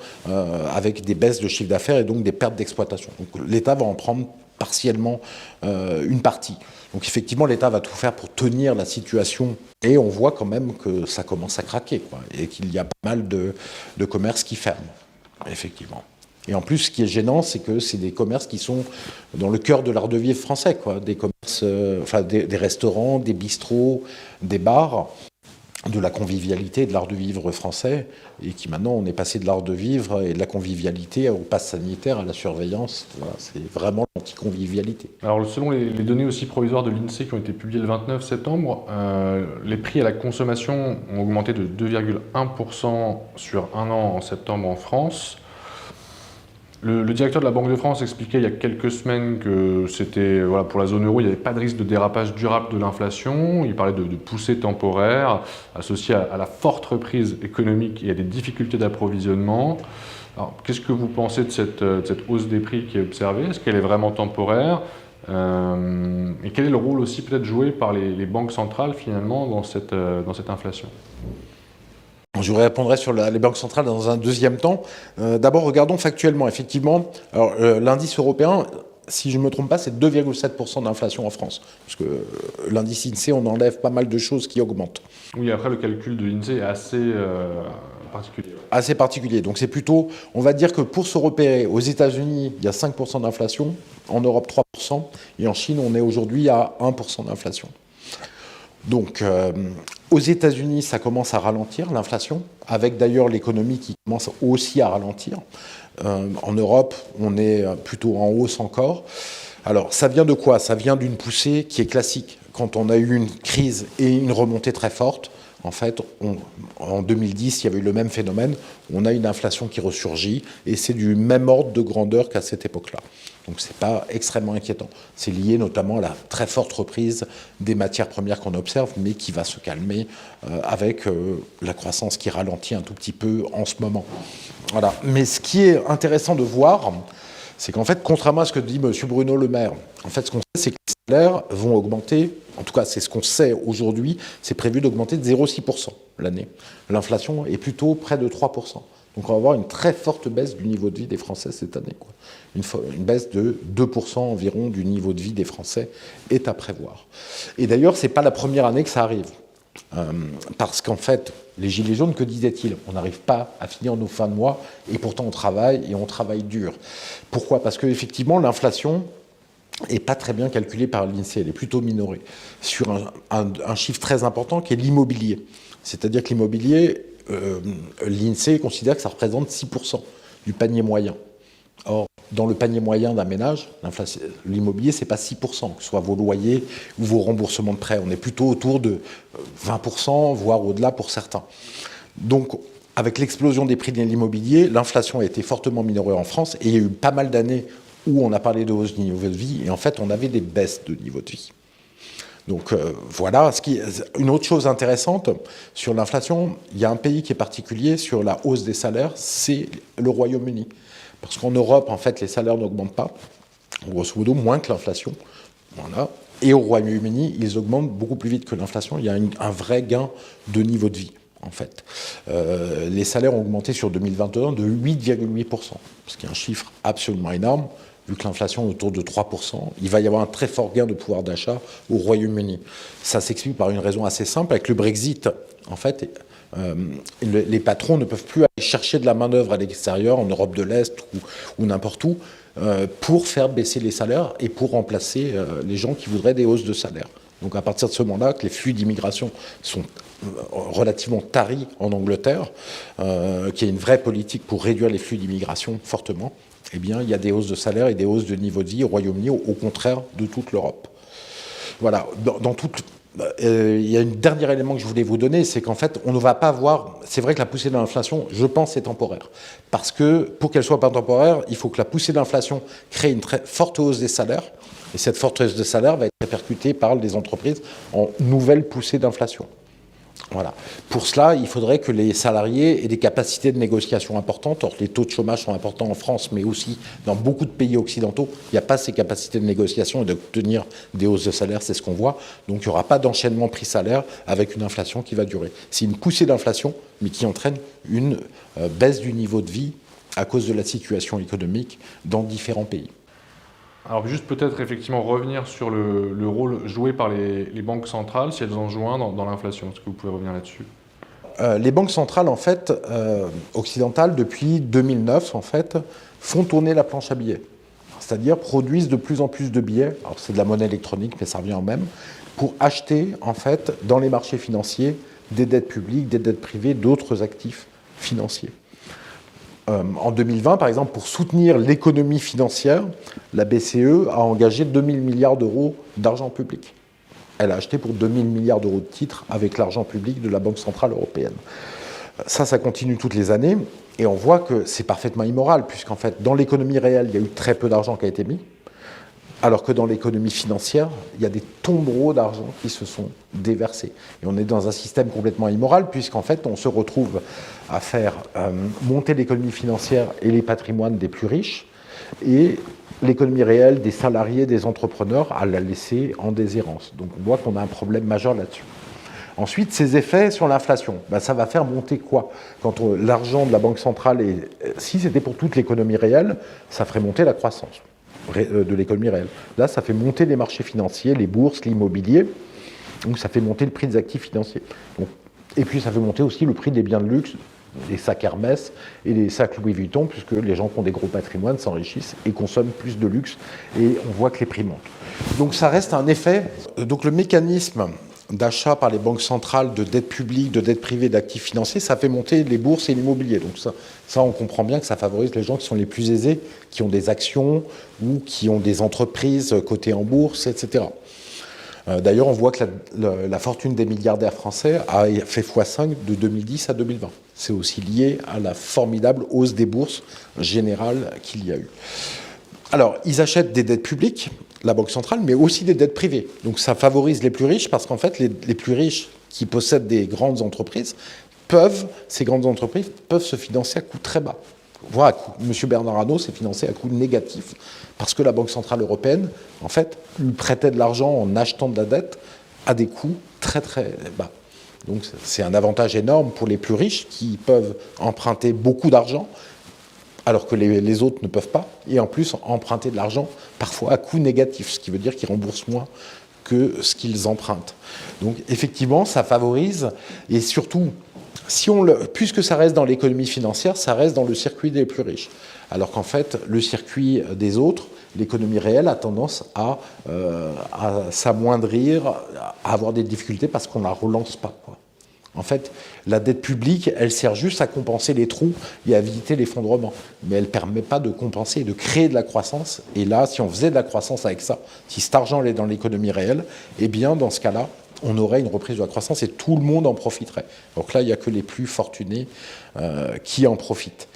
avec des baisses de chiffre d'affaires et donc des pertes d'exploitation. Donc l'État va en prendre partiellement une partie. Donc effectivement, l'État va tout faire pour tenir la situation. Et on voit quand même que ça commence à craquer, quoi, et qu'il y a pas mal de commerces qui ferment, effectivement. Et en plus, ce qui est gênant, c'est que c'est des commerces qui sont dans le cœur de l'art de vivre français, quoi. Des commerces, des restaurants, des bistrots, des bars, de la convivialité, de l'art de vivre français, et qui maintenant, on est passé de l'art de vivre et de la convivialité au pass sanitaire, à la surveillance. Voilà, c'est vraiment l'anticonvivialité. Alors, selon les données aussi provisoires de l'INSEE qui ont été publiées le 29 septembre, les prix à la consommation ont augmenté de 2,1% sur un an en septembre en France. Le directeur de la Banque de France expliquait il y a quelques semaines que c'était, voilà, pour la zone euro, il n'y avait pas de risque de dérapage durable de l'inflation. Il parlait de poussée temporaire associée à la forte reprise économique et à des difficultés d'approvisionnement. Alors, qu'est-ce que vous pensez de cette hausse des prix qui est observée? Est-ce qu'elle est vraiment temporaire? Et quel est le rôle aussi peut-être joué par les banques centrales finalement dans cette inflation? Je vous répondrai sur les banques centrales dans un deuxième temps. D'abord, regardons factuellement. Effectivement, l'indice européen, si je ne me trompe pas, c'est 2,7% d'inflation en France. Parce que l'indice INSEE, on enlève pas mal de choses qui augmentent. Oui, après, le calcul de l'INSEE est assez particulier. Assez particulier. Donc c'est plutôt, on va dire que pour se repérer, aux États-Unis, il y a 5% d'inflation, en Europe 3%, et en Chine, on est aujourd'hui à 1% d'inflation. Donc, aux États-Unis, ça commence à ralentir, l'inflation, avec d'ailleurs l'économie qui commence aussi à ralentir. En Europe, on est plutôt en hausse encore. Alors, ça vient de quoi? Ça vient d'une poussée qui est classique. Quand on a eu une crise et une remontée très forte, en fait, en 2010, il y avait eu le même phénomène. On a une inflation qui ressurgit et c'est du même ordre de grandeur qu'à cette époque-là. Donc ce n'est pas extrêmement inquiétant. C'est lié notamment à la très forte reprise des matières premières qu'on observe, mais qui va se calmer avec la croissance qui ralentit un tout petit peu en ce moment. Voilà. Mais ce qui est intéressant de voir, c'est qu'en fait, contrairement à ce que dit M. Bruno Le Maire, en fait, ce qu'on sait, c'est que les salaires vont augmenter, en tout cas, c'est ce qu'on sait aujourd'hui, c'est prévu d'augmenter de 0,6% l'année. L'inflation est plutôt près de 3%. Donc on va avoir une très forte baisse du niveau de vie des Français cette année, quoi. Une baisse de 2% environ du niveau de vie des Français est à prévoir. Et d'ailleurs, ce n'est pas la première année que ça arrive. Parce qu'en fait, les Gilets jaunes, que disaient-ils? On n'arrive pas à finir nos fins de mois et pourtant on travaille et on travaille dur. Pourquoi? Parce qu'effectivement, l'inflation n'est pas très bien calculée par l'INSEE, elle est plutôt minorée sur un chiffre très important qui est l'immobilier. C'est-à-dire que l'immobilier, l'INSEE considère que ça représente 6% du panier moyen. Or, dans le panier moyen d'un ménage, l'immobilier, ce n'est pas 6%, que ce soit vos loyers ou vos remboursements de prêts. On est plutôt autour de 20%, voire au-delà pour certains. Donc, avec l'explosion des prix de l'immobilier, l'inflation a été fortement minorée en France et il y a eu pas mal d'années où on a parlé de hausse du niveau de vie et en fait, on avait des baisses de niveau de vie. Donc voilà, une autre chose intéressante sur l'inflation, il y a un pays qui est particulier sur la hausse des salaires, c'est le Royaume-Uni. Parce qu'en Europe, en fait, les salaires n'augmentent pas, grosso modo, moins que l'inflation. Voilà. Et au Royaume-Uni, ils augmentent beaucoup plus vite que l'inflation. Il y a un vrai gain de niveau de vie, en fait. Les salaires ont augmenté sur 2021 de 8,8%, ce qui est un chiffre absolument énorme. vu que l'inflation est autour de 3%, il va y avoir un très fort gain de pouvoir d'achat au Royaume-Uni. Ça s'explique par une raison assez simple. Avec le Brexit, en fait, les patrons ne peuvent plus aller chercher de la main-d'œuvre à l'extérieur, en Europe de l'Est ou n'importe où, pour faire baisser les salaires et pour remplacer les gens qui voudraient des hausses de salaire. Donc à partir de ce moment-là, que les flux d'immigration sont relativement taris en Angleterre, qu'il y a une vraie politique pour réduire les flux d'immigration fortement, eh bien il y a des hausses de salaire et des hausses de niveau de vie au Royaume-Uni, au contraire de toute l'Europe. Voilà, il y a un dernier élément que je voulais vous donner, c'est qu'en fait, on ne va pas voir... C'est vrai que la poussée de l'inflation, je pense, est temporaire. Parce que pour qu'elle soit pas temporaire, il faut que la poussée de l'inflation crée une très forte hausse des salaires. Et cette forte hausse des salaires va être répercutée par les entreprises en nouvelle poussée d'inflation. Voilà. Pour cela, il faudrait que les salariés aient des capacités de négociation importantes. Or, les taux de chômage sont importants en France, mais aussi dans beaucoup de pays occidentaux. Il n'y a pas ces capacités de négociation et d'obtenir des hausses de salaire, c'est ce qu'on voit. Donc, il n'y aura pas d'enchaînement prix-salaire avec une inflation qui va durer. C'est une poussée d'inflation, mais qui entraîne une baisse du niveau de vie à cause de la situation économique dans différents pays. Alors juste peut-être effectivement revenir sur le rôle joué par les banques centrales, si elles en jouent un dans l'inflation. Est-ce que vous pouvez revenir là-dessus ? Les banques centrales, en fait, occidentales, depuis 2009, en fait, font tourner la planche à billets. C'est-à-dire produisent de plus en plus de billets, alors c'est de la monnaie électronique, mais ça revient au même, pour acheter, en fait, dans les marchés financiers, des dettes publiques, des dettes privées, d'autres actifs financiers. En 2020, par exemple, pour soutenir l'économie financière, la BCE a engagé 2000 milliards d'euros d'argent public. Elle a acheté pour 2000 milliards d'euros de titres avec l'argent public de la Banque centrale européenne. Ça continue toutes les années, et on voit que c'est parfaitement immoral, puisqu'en fait, dans l'économie réelle, il y a eu très peu d'argent qui a été mis, alors que dans l'économie financière, il y a des tombereaux d'argent qui se sont déversés. Et on est dans un système complètement immoral, puisqu'en fait, on se retrouve à faire monter l'économie financière et les patrimoines des plus riches, et l'économie réelle des salariés, des entrepreneurs, à la laisser en déshérence. Donc on voit qu'on a un problème majeur là-dessus. Ensuite, ces effets sur l'inflation, ça va faire monter quoi ? Quand l'argent de la Banque centrale, si c'était pour toute l'économie réelle, ça ferait monter la croissance de l'économie réelle. Là, ça fait monter les marchés financiers, les bourses, l'immobilier, donc ça fait monter le prix des actifs financiers. Et puis ça fait monter aussi le prix des biens de luxe, les sacs Hermès et les sacs Louis Vuitton, puisque les gens qui ont des gros patrimoines s'enrichissent et consomment plus de luxe, et on voit que les prix montent. Donc ça reste un effet. Donc le mécanisme d'achat par les banques centrales de dettes publiques, de dettes privées, d'actifs financiers, ça fait monter les bourses et l'immobilier. Donc ça, on comprend bien que ça favorise les gens qui sont les plus aisés, qui ont des actions ou qui ont des entreprises cotées en bourse, etc. D'ailleurs, on voit que la fortune des milliardaires français a fait x5 de 2010 à 2020. C'est aussi lié à la formidable hausse des bourses générales qu'il y a eu. Alors, ils achètent des dettes publiques, la Banque centrale, mais aussi des dettes privées. Donc ça favorise les plus riches, parce qu'en fait, les plus riches qui possèdent des grandes entreprises, ces grandes entreprises peuvent se financer à coût très bas. Voilà, M. Bernard Arnault s'est financé à coût négatif, parce que la Banque centrale européenne, en fait, lui prêtait de l'argent en achetant de la dette à des coûts très très bas. Donc c'est un avantage énorme pour les plus riches qui peuvent emprunter beaucoup d'argent, alors que les autres ne peuvent pas, et en plus emprunter de l'argent parfois à coût négatif, ce qui veut dire qu'ils remboursent moins que ce qu'ils empruntent. Donc effectivement, ça favorise, et surtout, puisque ça reste dans l'économie financière, ça reste dans le circuit des plus riches. Alors qu'en fait, le circuit des autres, l'économie réelle, a tendance à s'amoindrir, à avoir des difficultés parce qu'on ne la relance pas, quoi. En fait, la dette publique, elle sert juste à compenser les trous et à éviter l'effondrement. Mais elle ne permet pas de compenser et de créer de la croissance. Et là, si on faisait de la croissance avec ça, si cet argent est dans l'économie réelle, eh bien, dans ce cas-là, on aurait une reprise de la croissance et tout le monde en profiterait. Donc là, il n'y a que les plus fortunés qui en profitent.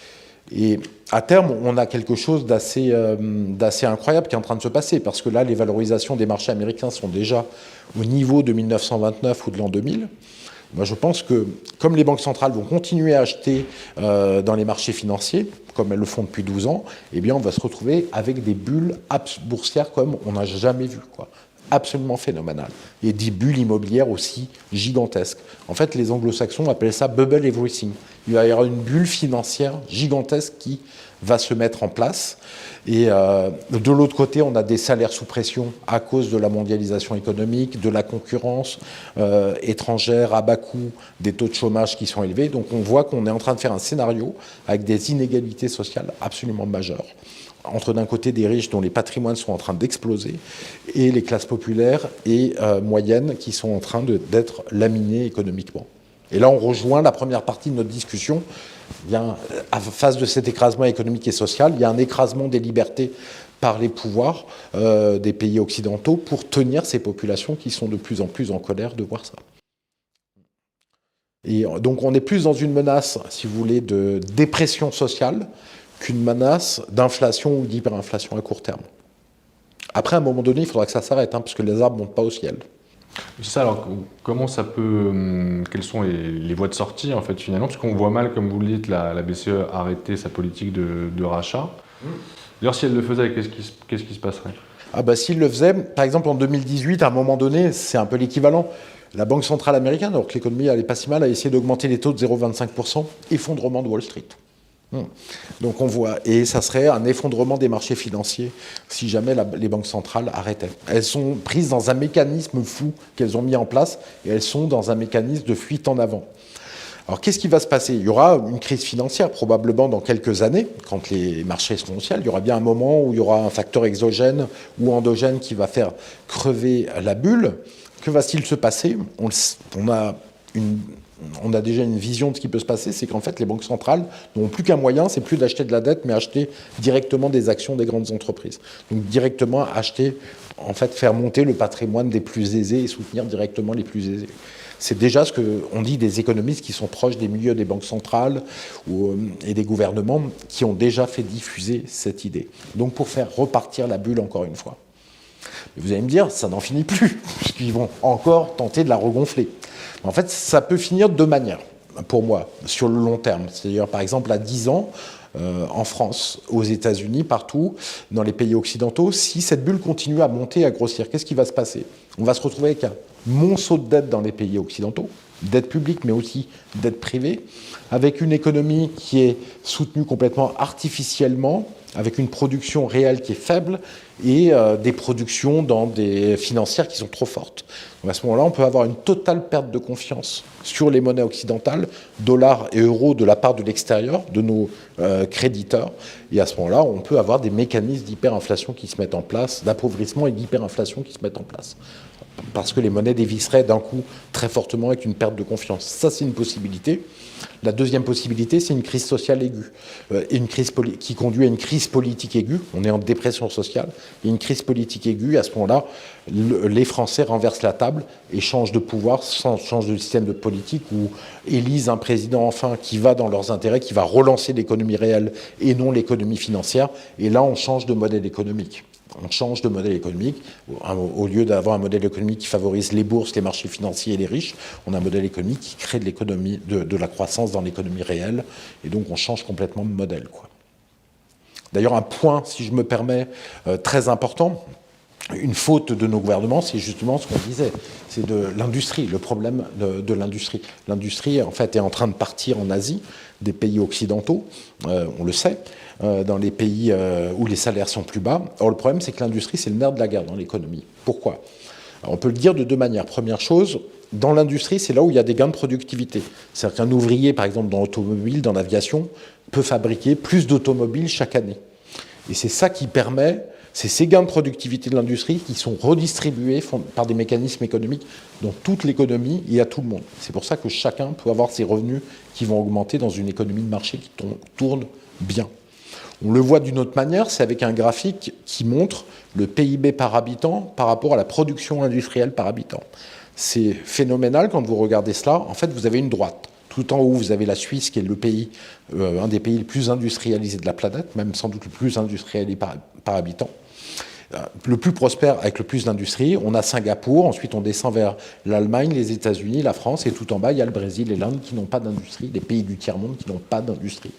Et à terme, on a quelque chose d'assez incroyable qui est en train de se passer, parce que là, les valorisations des marchés américains sont déjà au niveau de 1929 ou de l'an 2000. Moi, je pense que, comme les banques centrales vont continuer à acheter dans les marchés financiers, comme elles le font depuis 12 ans, eh bien, on va se retrouver avec des bulles boursières comme on n'a jamais vu, quoi. Absolument phénoménales. Et des bulles immobilières aussi gigantesques. En fait, les anglo-saxons appellent ça « bubble everything ». Il va y avoir une bulle financière gigantesque qui va se mettre en place. Et de l'autre côté, on a des salaires sous pression à cause de la mondialisation économique, de la concurrence étrangère à bas coût, des taux de chômage qui sont élevés. Donc on voit qu'on est en train de faire un scénario avec des inégalités sociales absolument majeures, entre d'un côté des riches dont les patrimoines sont en train d'exploser et les classes populaires et moyennes qui sont en train d'être laminées économiquement. Et là, on rejoint la première partie de notre discussion. À face de cet écrasement économique et social, il y a un écrasement des libertés par les pouvoirs des pays occidentaux pour tenir ces populations qui sont de plus en plus en colère de voir ça. Et donc on est plus dans une menace, si vous voulez, de dépression sociale qu'une menace d'inflation ou d'hyperinflation à court terme. Après, à un moment donné, il faudra que ça s'arrête, parce que les arbres ne montent pas au ciel. C'est ça, alors comment ça peut... Quelles sont les voies de sortie, en fait, finalement? Parce qu'on voit mal, comme vous le dites, la BCE arrêter sa politique de rachat. D'ailleurs, si elle le faisait, qu'est-ce qui se passerait? S'il le faisait, par exemple, en 2018, à un moment donné, c'est un peu l'équivalent. La Banque centrale américaine, alors que l'économie n'allait pas si mal, a essayé d'augmenter les taux de 0,25%, effondrement de Wall Street. Donc on voit, et ça serait un effondrement des marchés financiers si jamais les banques centrales arrêtaient. Elles sont prises dans un mécanisme fou qu'elles ont mis en place, et elles sont dans un mécanisme de fuite en avant. Alors qu'est-ce qui va se passer? Il y aura une crise financière probablement dans quelques années, quand les marchés seront au ciel. Il y aura bien un moment où il y aura un facteur exogène ou endogène qui va faire crever la bulle. Que va-t-il se passer? On a déjà une vision de ce qui peut se passer, c'est qu'en fait, les banques centrales n'ont plus qu'un moyen, c'est plus d'acheter de la dette, mais acheter directement des actions des grandes entreprises. Donc directement acheter, en fait, faire monter le patrimoine des plus aisés et soutenir directement les plus aisés. C'est déjà ce qu'on dit des économistes qui sont proches des milieux des banques centrales et des gouvernements qui ont déjà fait diffuser cette idée. Donc pour faire repartir la bulle encore une fois. Et vous allez me dire, ça n'en finit plus, puisqu'ils vont encore tenter de la regonfler. En fait, ça peut finir de deux manières, pour moi, sur le long terme. C'est-à-dire, par exemple, à 10 ans, en France, aux États-Unis, partout, dans les pays occidentaux, si cette bulle continue à monter, à grossir, qu'est-ce qui va se passer? On va se retrouver avec un monceau de dette dans les pays occidentaux, dette publique, mais aussi dette privée, avec une économie qui est soutenue complètement artificiellement, avec une production réelle qui est faible et des productions financières qui sont trop fortes. Donc à ce moment-là, on peut avoir une totale perte de confiance sur les monnaies occidentales, dollars et euros, de la part de l'extérieur, de nos créditeurs. Et à ce moment-là, on peut avoir des mécanismes d'hyperinflation qui se mettent en place, d'appauvrissement et d'hyperinflation qui se mettent en place. Parce que les monnaies dévisseraient d'un coup très fortement avec une perte de confiance. Ça, c'est une possibilité. La deuxième possibilité, c'est une crise sociale aiguë, qui conduit à une crise politique aiguë. On est en dépression sociale. Et une crise politique aiguë, à ce moment-là, les Français renversent la table et changent de pouvoir, changent de système de politique, ou élisent un président enfin qui va dans leurs intérêts, qui va relancer l'économie réelle et non l'économie financière. Et là, on change de modèle économique. On change de modèle économique. Au lieu d'avoir un modèle économique qui favorise les bourses, les marchés financiers et les riches, on a un modèle économique qui crée de l'économie, de la croissance dans l'économie réelle. Et donc, on change complètement de modèle, quoi. D'ailleurs, un point, si je me permets, très important, une faute de nos gouvernements, c'est justement ce qu'on disait, c'est de l'industrie, le problème de l'industrie. L'industrie, en fait, est en train de partir en Asie, des pays occidentaux, on le sait, dans les pays où les salaires sont plus bas. Or, le problème, c'est que l'industrie, c'est le nerf de la guerre dans l'économie. Pourquoi? Alors, on peut le dire de deux manières. Première chose, dans l'industrie, c'est là où il y a des gains de productivité. C'est-à-dire qu'un ouvrier, par exemple, dans l'automobile, dans l'aviation, peut fabriquer plus d'automobiles chaque année. Et c'est ça qui permet, c'est ces gains de productivité de l'industrie qui sont redistribués par des mécanismes économiques dans toute l'économie et à tout le monde. C'est pour ça que chacun peut avoir ses revenus qui vont augmenter dans une économie de marché qui tourne bien. On le voit d'une autre manière, c'est avec un graphique qui montre le PIB par habitant par rapport à la production industrielle par habitant. C'est phénoménal quand vous regardez cela. En fait, vous avez une droite. Tout en haut, vous avez la Suisse, qui est le pays, un des pays les plus industrialisés de la planète, même sans doute le plus industrialisé par habitant. Le plus prospère avec le plus d'industrie. On a Singapour, ensuite on descend vers l'Allemagne, les États-Unis, la France, et tout en bas, il y a le Brésil et l'Inde qui n'ont pas d'industrie, les pays du tiers-monde qui n'ont pas d'industrie.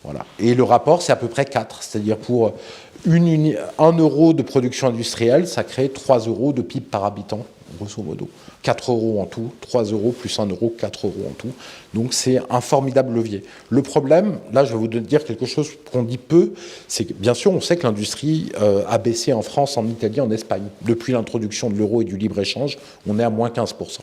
Voilà. Et le rapport, c'est à peu près 4, c'est-à-dire pour 1 euro de production industrielle, ça crée 3 euros de PIB par habitant grosso modo. 4 euros en tout, 3 euros plus 1 euro, 4 euros en tout. Donc c'est un formidable levier. Le problème, là je vais vous dire quelque chose qu'on dit peu, c'est que bien sûr on sait que l'industrie a baissé en France, en Italie, en Espagne. Depuis l'introduction de l'euro et du libre-échange, on est à moins 15%.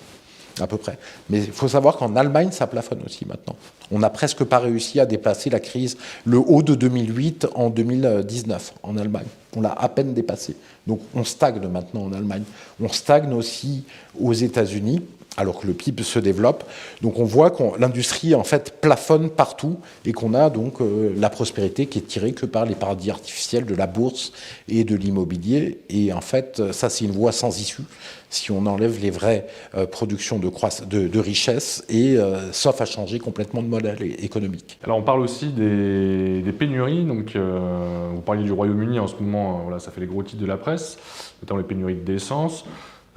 À peu près. Mais il faut savoir qu'en Allemagne, ça plafonne aussi maintenant. On n'a presque pas réussi à dépasser la crise, le haut de 2008 en 2019 en Allemagne. On l'a à peine dépassé. Donc on stagne maintenant en Allemagne. On stagne aussi aux États-Unis, alors que le PIB se développe. Donc on voit que l'industrie en fait plafonne partout et qu'on a donc la prospérité qui est tirée que par les paradis artificiels de la bourse et de l'immobilier. Et en fait, ça c'est une voie sans issue si on enlève les vraies productions de richesse et sauf à changer complètement de modèle économique. Alors on parle aussi des pénuries, donc vous parliez du Royaume-Uni en ce moment, voilà, ça fait les gros titres de la presse, notamment les pénuries d'essence.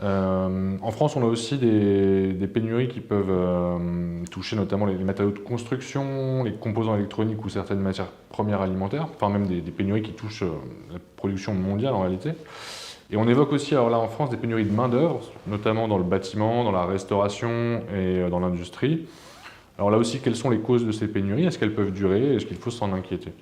En France, on a aussi des pénuries qui peuvent toucher notamment les matériaux de construction, les composants électroniques ou certaines matières premières alimentaires, enfin même des pénuries qui touchent la production mondiale en réalité. Et on évoque aussi alors là en France des pénuries de main-d'œuvre, notamment dans le bâtiment, dans la restauration et dans l'industrie. Alors là aussi, quelles sont les causes de ces pénuries? Est-ce qu'elles peuvent durer? Est-ce qu'il faut s'en inquiéter?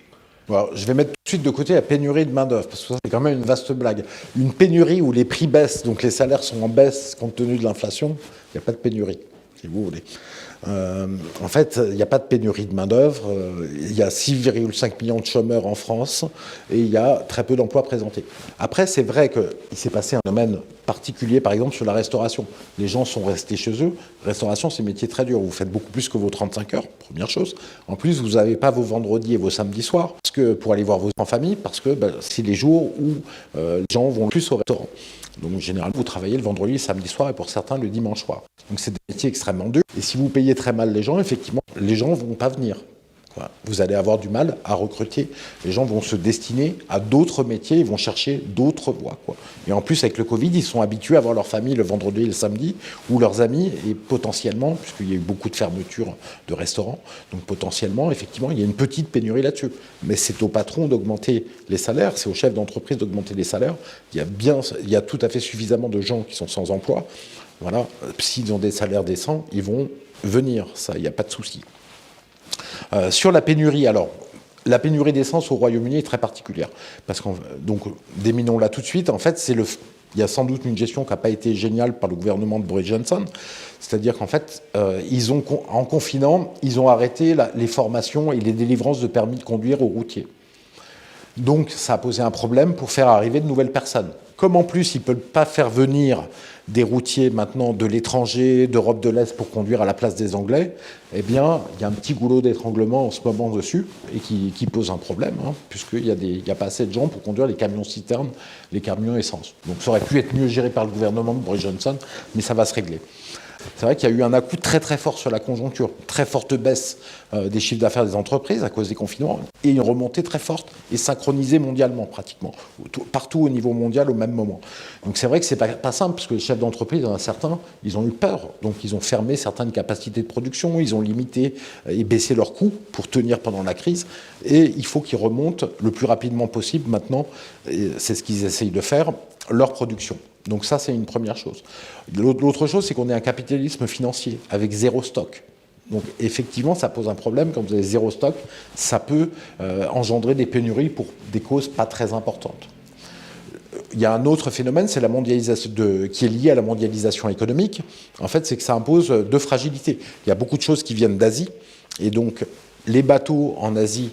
Alors, je vais mettre tout de suite de côté la pénurie de main-d'œuvre, parce que ça, c'est quand même une vaste blague. Une pénurie où les prix baissent, donc les salaires sont en baisse compte tenu de l'inflation, il n'y a pas de pénurie, si vous voulez. En fait, il n'y a pas de pénurie de main-d'œuvre. Il y a 6,5 millions de chômeurs en France et il y a très peu d'emplois présentés. Après, c'est vrai qu'il s'est passé un domaine particulier, par exemple, sur la restauration. Les gens sont restés chez eux. Restauration, c'est un métier très dur. Vous faites beaucoup plus que vos 35 heures, première chose. En plus, vous n'avez pas vos vendredis et vos samedis soirs pour aller voir vos enfants en famille, parce que c'est les jours où les gens vont plus au restaurant. Donc, généralement, vous travaillez le vendredi, le samedi soir et pour certains, le dimanche soir. Donc, c'est des métiers extrêmement durs. Et si vous payez très mal les gens, effectivement, les gens ne vont pas venir. Vous allez avoir du mal à recruter. Les gens vont se destiner à d'autres métiers, ils vont chercher d'autres voies. Et en plus, avec le Covid, ils sont habitués à voir leur famille le vendredi et le samedi, ou leurs amis, et potentiellement, puisqu'il y a eu beaucoup de fermetures de restaurants, donc potentiellement, effectivement, il y a une petite pénurie là-dessus. Mais c'est au patron d'augmenter les salaires, c'est au chef d'entreprise d'augmenter les salaires. Il y a tout à fait suffisamment de gens qui sont sans emploi. Voilà, s'ils ont des salaires décents, ils vont venir, ça, il n'y a pas de souci. Sur la pénurie, alors, la pénurie d'essence au Royaume-Uni est très particulière. Parce donc, déminons-la tout de suite. En fait, il y a sans doute une gestion qui n'a pas été géniale par le gouvernement de Boris Johnson. C'est-à-dire qu'en fait, en confinant, ils ont arrêté les formations et les délivrances de permis de conduire aux routiers. Donc, ça a posé un problème pour faire arriver de nouvelles personnes. Comme en plus, ils ne peuvent pas faire venir des routiers maintenant de l'étranger, d'Europe de l'Est pour conduire à la place des Anglais, eh bien, il y a un petit goulot d'étranglement en ce moment dessus et qui pose un problème, puisqu'il n'y a pas assez de gens pour conduire les camions citernes, les camions essence. Donc ça aurait pu être mieux géré par le gouvernement de Boris Johnson, mais ça va se régler. C'est vrai qu'il y a eu un à-coup très très fort sur la conjoncture, très forte baisse des chiffres d'affaires des entreprises à cause des confinements, et une remontée très forte et synchronisée mondialement pratiquement, partout au niveau mondial au même moment. Donc c'est vrai que c'est pas simple, parce que les chefs d'entreprise, il y en a certains, ils ont eu peur, donc ils ont fermé certaines capacités de production, ils ont limité et baissé leurs coûts pour tenir pendant la crise, et il faut qu'ils remontent le plus rapidement possible maintenant, et c'est ce qu'ils essayent de faire, leur production. Donc ça, c'est une première chose. L'autre chose, c'est qu'on est un capitalisme financier, avec zéro stock. Donc effectivement, ça pose un problème. Quand vous avez zéro stock, ça peut engendrer des pénuries pour des causes pas très importantes. Il y a un autre phénomène, c'est la mondialisation qui est lié à la mondialisation économique. En fait, c'est que ça impose deux fragilités. Il y a beaucoup de choses qui viennent d'Asie, et donc les bateaux en Asie,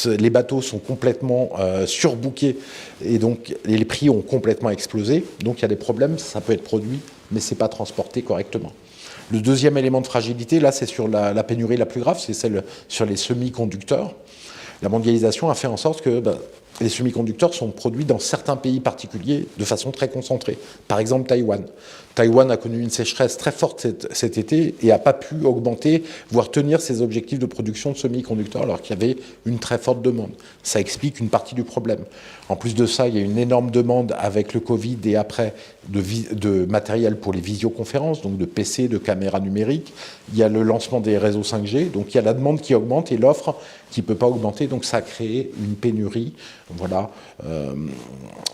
les bateaux sont complètement surbookés et donc les prix ont complètement explosé. Donc il y a des problèmes, ça peut être produit, mais c'est pas transporté correctement. Le deuxième élément de fragilité, là, c'est sur la pénurie la plus grave, c'est celle sur les semi-conducteurs. La mondialisation a fait en sorte que les semi-conducteurs sont produits dans certains pays particuliers de façon très concentrée. Par exemple, Taïwan. Taïwan a connu une sécheresse très forte cet été et n'a pas pu augmenter, voire tenir ses objectifs de production de semi-conducteurs alors qu'il y avait une très forte demande. Ça explique une partie du problème. En plus de ça, il y a une énorme demande avec le Covid et après de matériel pour les visioconférences, donc de PC, de caméras numériques. Il y a le lancement des réseaux 5G, donc il y a la demande qui augmente et l'offre qui ne peut pas augmenter, donc ça a créé une pénurie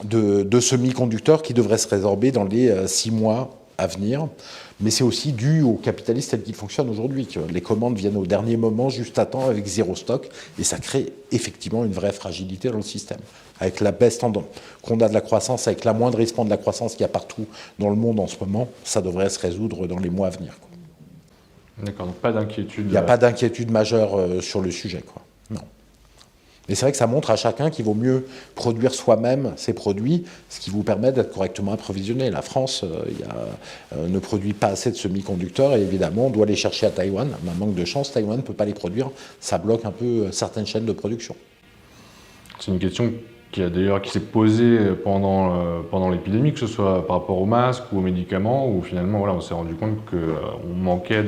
de semi-conducteurs qui devrait se résorber dans les 6 mois à venir, mais c'est aussi dû au capitalisme tel qu'il fonctionne aujourd'hui, que les commandes viennent au dernier moment, juste à temps, avec zéro stock, et ça crée effectivement une vraie fragilité dans le système. Avec la baisse qu'on a de la croissance, avec l'amoindrissement de la croissance qu'il y a partout dans le monde en ce moment, ça devrait se résoudre dans les mois à venir. D'accord, donc pas d'inquiétude. Il n'y a pas d'inquiétude majeure sur le sujet, quoi. Non. Et c'est vrai que ça montre à chacun qu'il vaut mieux produire soi-même ses produits, ce qui vous permet d'être correctement approvisionné. La France ne produit pas assez de semi-conducteurs et évidemment on doit les chercher à Taïwan. Mais un manque de chance, Taïwan ne peut pas les produire. Ça bloque un peu certaines chaînes de production. C'est une question qui s'est posée pendant l'épidémie, que ce soit par rapport aux masques ou aux médicaments, où finalement on s'est rendu compte qu'on manquait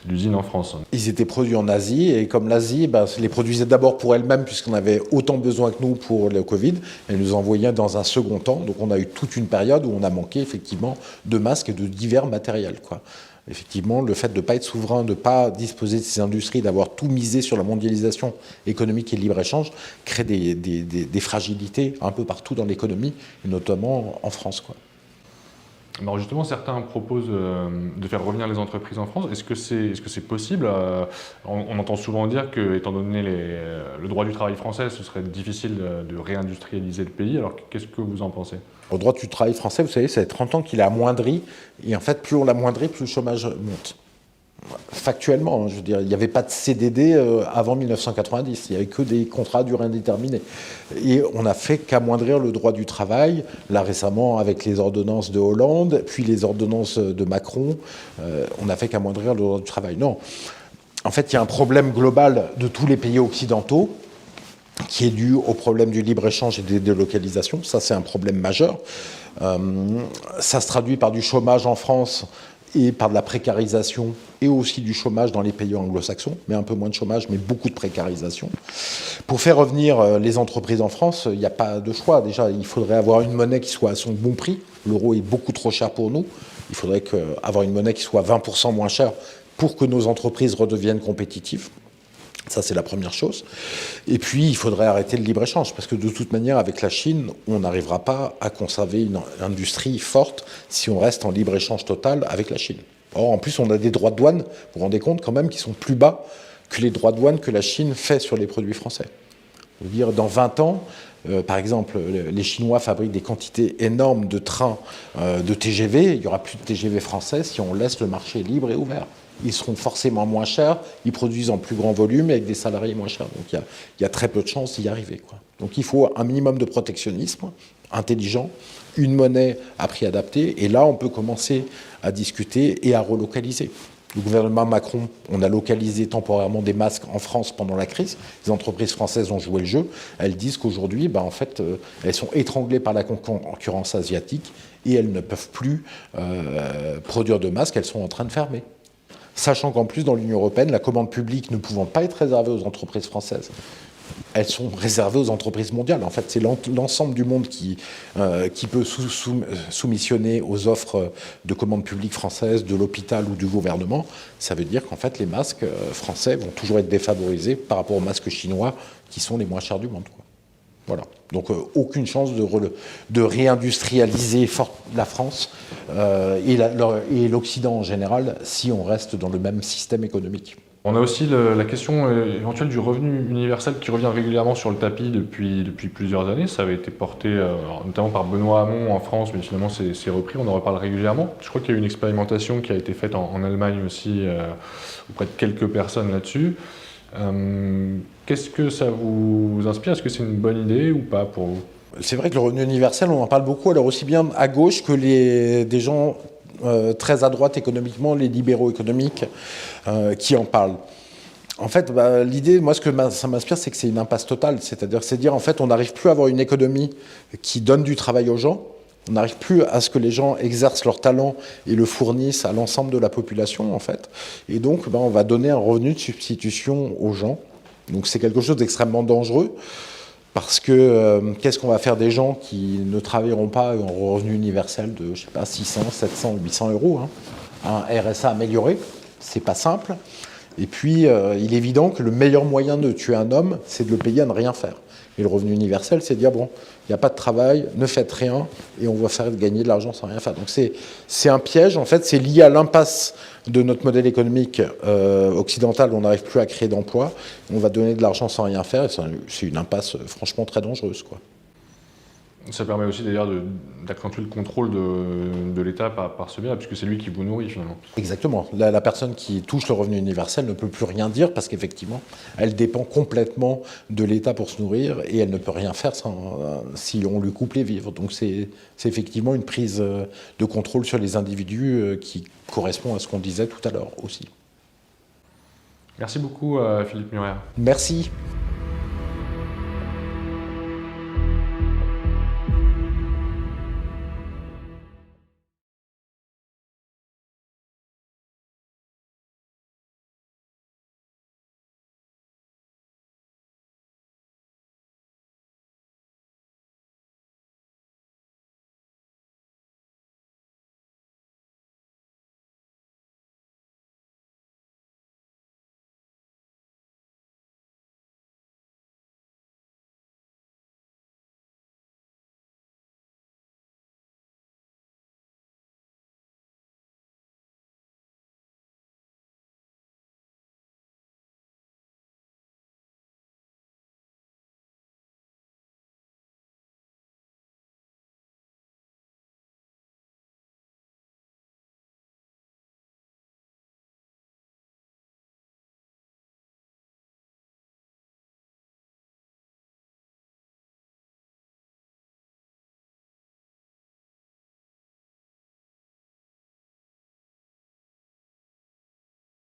d'usines en France. Ils étaient produits en Asie, et comme l'Asie les produisait d'abord pour elle-même, puisqu'on avait autant besoin que nous pour le Covid, elle nous envoyait dans un second temps. Donc on a eu toute une période où on a manqué effectivement de masques et de divers matériels, quoi. Effectivement, le fait de ne pas être souverain, de ne pas disposer de ces industries, d'avoir tout misé sur la mondialisation économique et le libre-échange, crée des fragilités un peu partout dans l'économie, et notamment en France, quoi. Alors justement, certains proposent de faire revenir les entreprises en France. Est-ce que c'est possible? On entend souvent dire que, étant donné le droit du travail français, ce serait difficile de réindustrialiser le pays. Alors qu'est-ce que vous en pensez? Le droit du travail français, vous savez, ça fait 30 ans qu'il a amoindri. Et en fait, plus on l'amoindrit, plus le chômage monte. Factuellement, je veux dire, il n'y avait pas de CDD avant 1990, il n'y avait que des contrats à durée indéterminée. Et on n'a fait qu'amoindrir le droit du travail, là récemment avec les ordonnances de Hollande, puis les ordonnances de Macron, on n'a fait qu'amoindrir le droit du travail. Non, en fait, il y a un problème global de tous les pays occidentaux qui est dû au problème du libre-échange et des délocalisations. Ça, c'est un problème majeur. Ça se traduit par du chômage en France et par de la précarisation, et aussi du chômage dans les pays anglo-saxons, mais un peu moins de chômage, mais beaucoup de précarisation. Pour faire revenir les entreprises en France, il n'y a pas de choix. Déjà, il faudrait avoir une monnaie qui soit à son bon prix. L'euro est beaucoup trop cher pour nous. Il faudrait avoir une monnaie qui soit 20% moins chère pour que nos entreprises redeviennent compétitives. Ça, c'est la première chose. Et puis, il faudrait arrêter le libre-échange, parce que de toute manière, avec la Chine, on n'arrivera pas à conserver une industrie forte si on reste en libre-échange total avec la Chine. Or, en plus, on a des droits de douane, vous vous rendez compte quand même, qui sont plus bas que les droits de douane que la Chine fait sur les produits français. Je veux dire, dans 20 ans, par exemple, les Chinois fabriquent des quantités énormes de trains de TGV. Il n'y aura plus de TGV français si on laisse le marché libre et ouvert. Ils seront forcément moins chers, ils produisent en plus grand volume et avec des salariés moins chers. Donc il y a très peu de chances d'y arriver, quoi. Donc il faut un minimum de protectionnisme intelligent, une monnaie à prix adapté, et là on peut commencer à discuter et à relocaliser. Le gouvernement Macron, on a localisé temporairement des masques en France pendant la crise. Les entreprises françaises ont joué le jeu. Elles disent qu'aujourd'hui, en fait, elles sont étranglées par la concurrence asiatique et elles ne peuvent plus produire de masques, elles sont en train de fermer. Sachant qu'en plus, dans l'Union européenne, la commande publique ne pouvant pas être réservée aux entreprises françaises, elles sont réservées aux entreprises mondiales. En fait, c'est l'ensemble du monde qui peut soumissionner aux offres de commande publique françaises, de l'hôpital ou du gouvernement. Ça veut dire qu'en fait, les masques français vont toujours être défavorisés par rapport aux masques chinois, qui sont les moins chers du monde, quoi. Voilà. Donc aucune chance de réindustrialiser la France et l'Occident en général si on reste dans le même système économique. On a aussi la question éventuelle du revenu universel qui revient régulièrement sur le tapis depuis plusieurs années. Ça avait été porté notamment par Benoît Hamon en France, mais finalement c'est repris, on en reparle régulièrement. Je crois qu'il y a eu une expérimentation qui a été faite en Allemagne aussi, auprès de quelques personnes là-dessus. Qu'est-ce que ça vous inspire? Est-ce que c'est une bonne idée ou pas pour vous? C'est vrai que le revenu universel, on en parle beaucoup, alors aussi bien à gauche que des gens très à droite économiquement, les libéraux économiques qui en parlent. En fait, l'idée, moi, ce que ça m'inspire, c'est que c'est une impasse totale. C'est-à-dire, en fait, on n'arrive plus à avoir une économie qui donne du travail aux gens. On n'arrive plus à ce que les gens exercent leur talent et le fournissent à l'ensemble de la population, en fait. Et donc, on va donner un revenu de substitution aux gens. Donc, c'est quelque chose d'extrêmement dangereux. Parce que qu'est-ce qu'on va faire des gens qui ne travailleront pas et auront un revenu universel de, je sais pas, 600, 700, 800 euros, hein, un RSA amélioré, c'est pas simple. Et puis, il est évident que le meilleur moyen de tuer un homme, c'est de le payer à ne rien faire. Et le revenu universel, c'est de dire, bon, il n'y a pas de travail, ne faites rien, et on va faire gagner de l'argent sans rien faire. Donc c'est un piège, en fait, c'est lié à l'impasse de notre modèle économique occidental, où on n'arrive plus à créer d'emplois. On va donner de l'argent sans rien faire, et c'est une impasse franchement très dangereuse, quoi. Ça permet aussi d'ailleurs d'accentuer le contrôle de l'État par ce biais, puisque c'est lui qui vous nourrit finalement. Exactement. La personne qui touche le revenu universel ne peut plus rien dire parce qu'effectivement, elle dépend complètement de l'État pour se nourrir et elle ne peut rien faire si on lui coupe les vivres. Donc c'est effectivement une prise de contrôle sur les individus qui correspond à ce qu'on disait tout à l'heure aussi. Merci beaucoup Philippe Murer. Merci.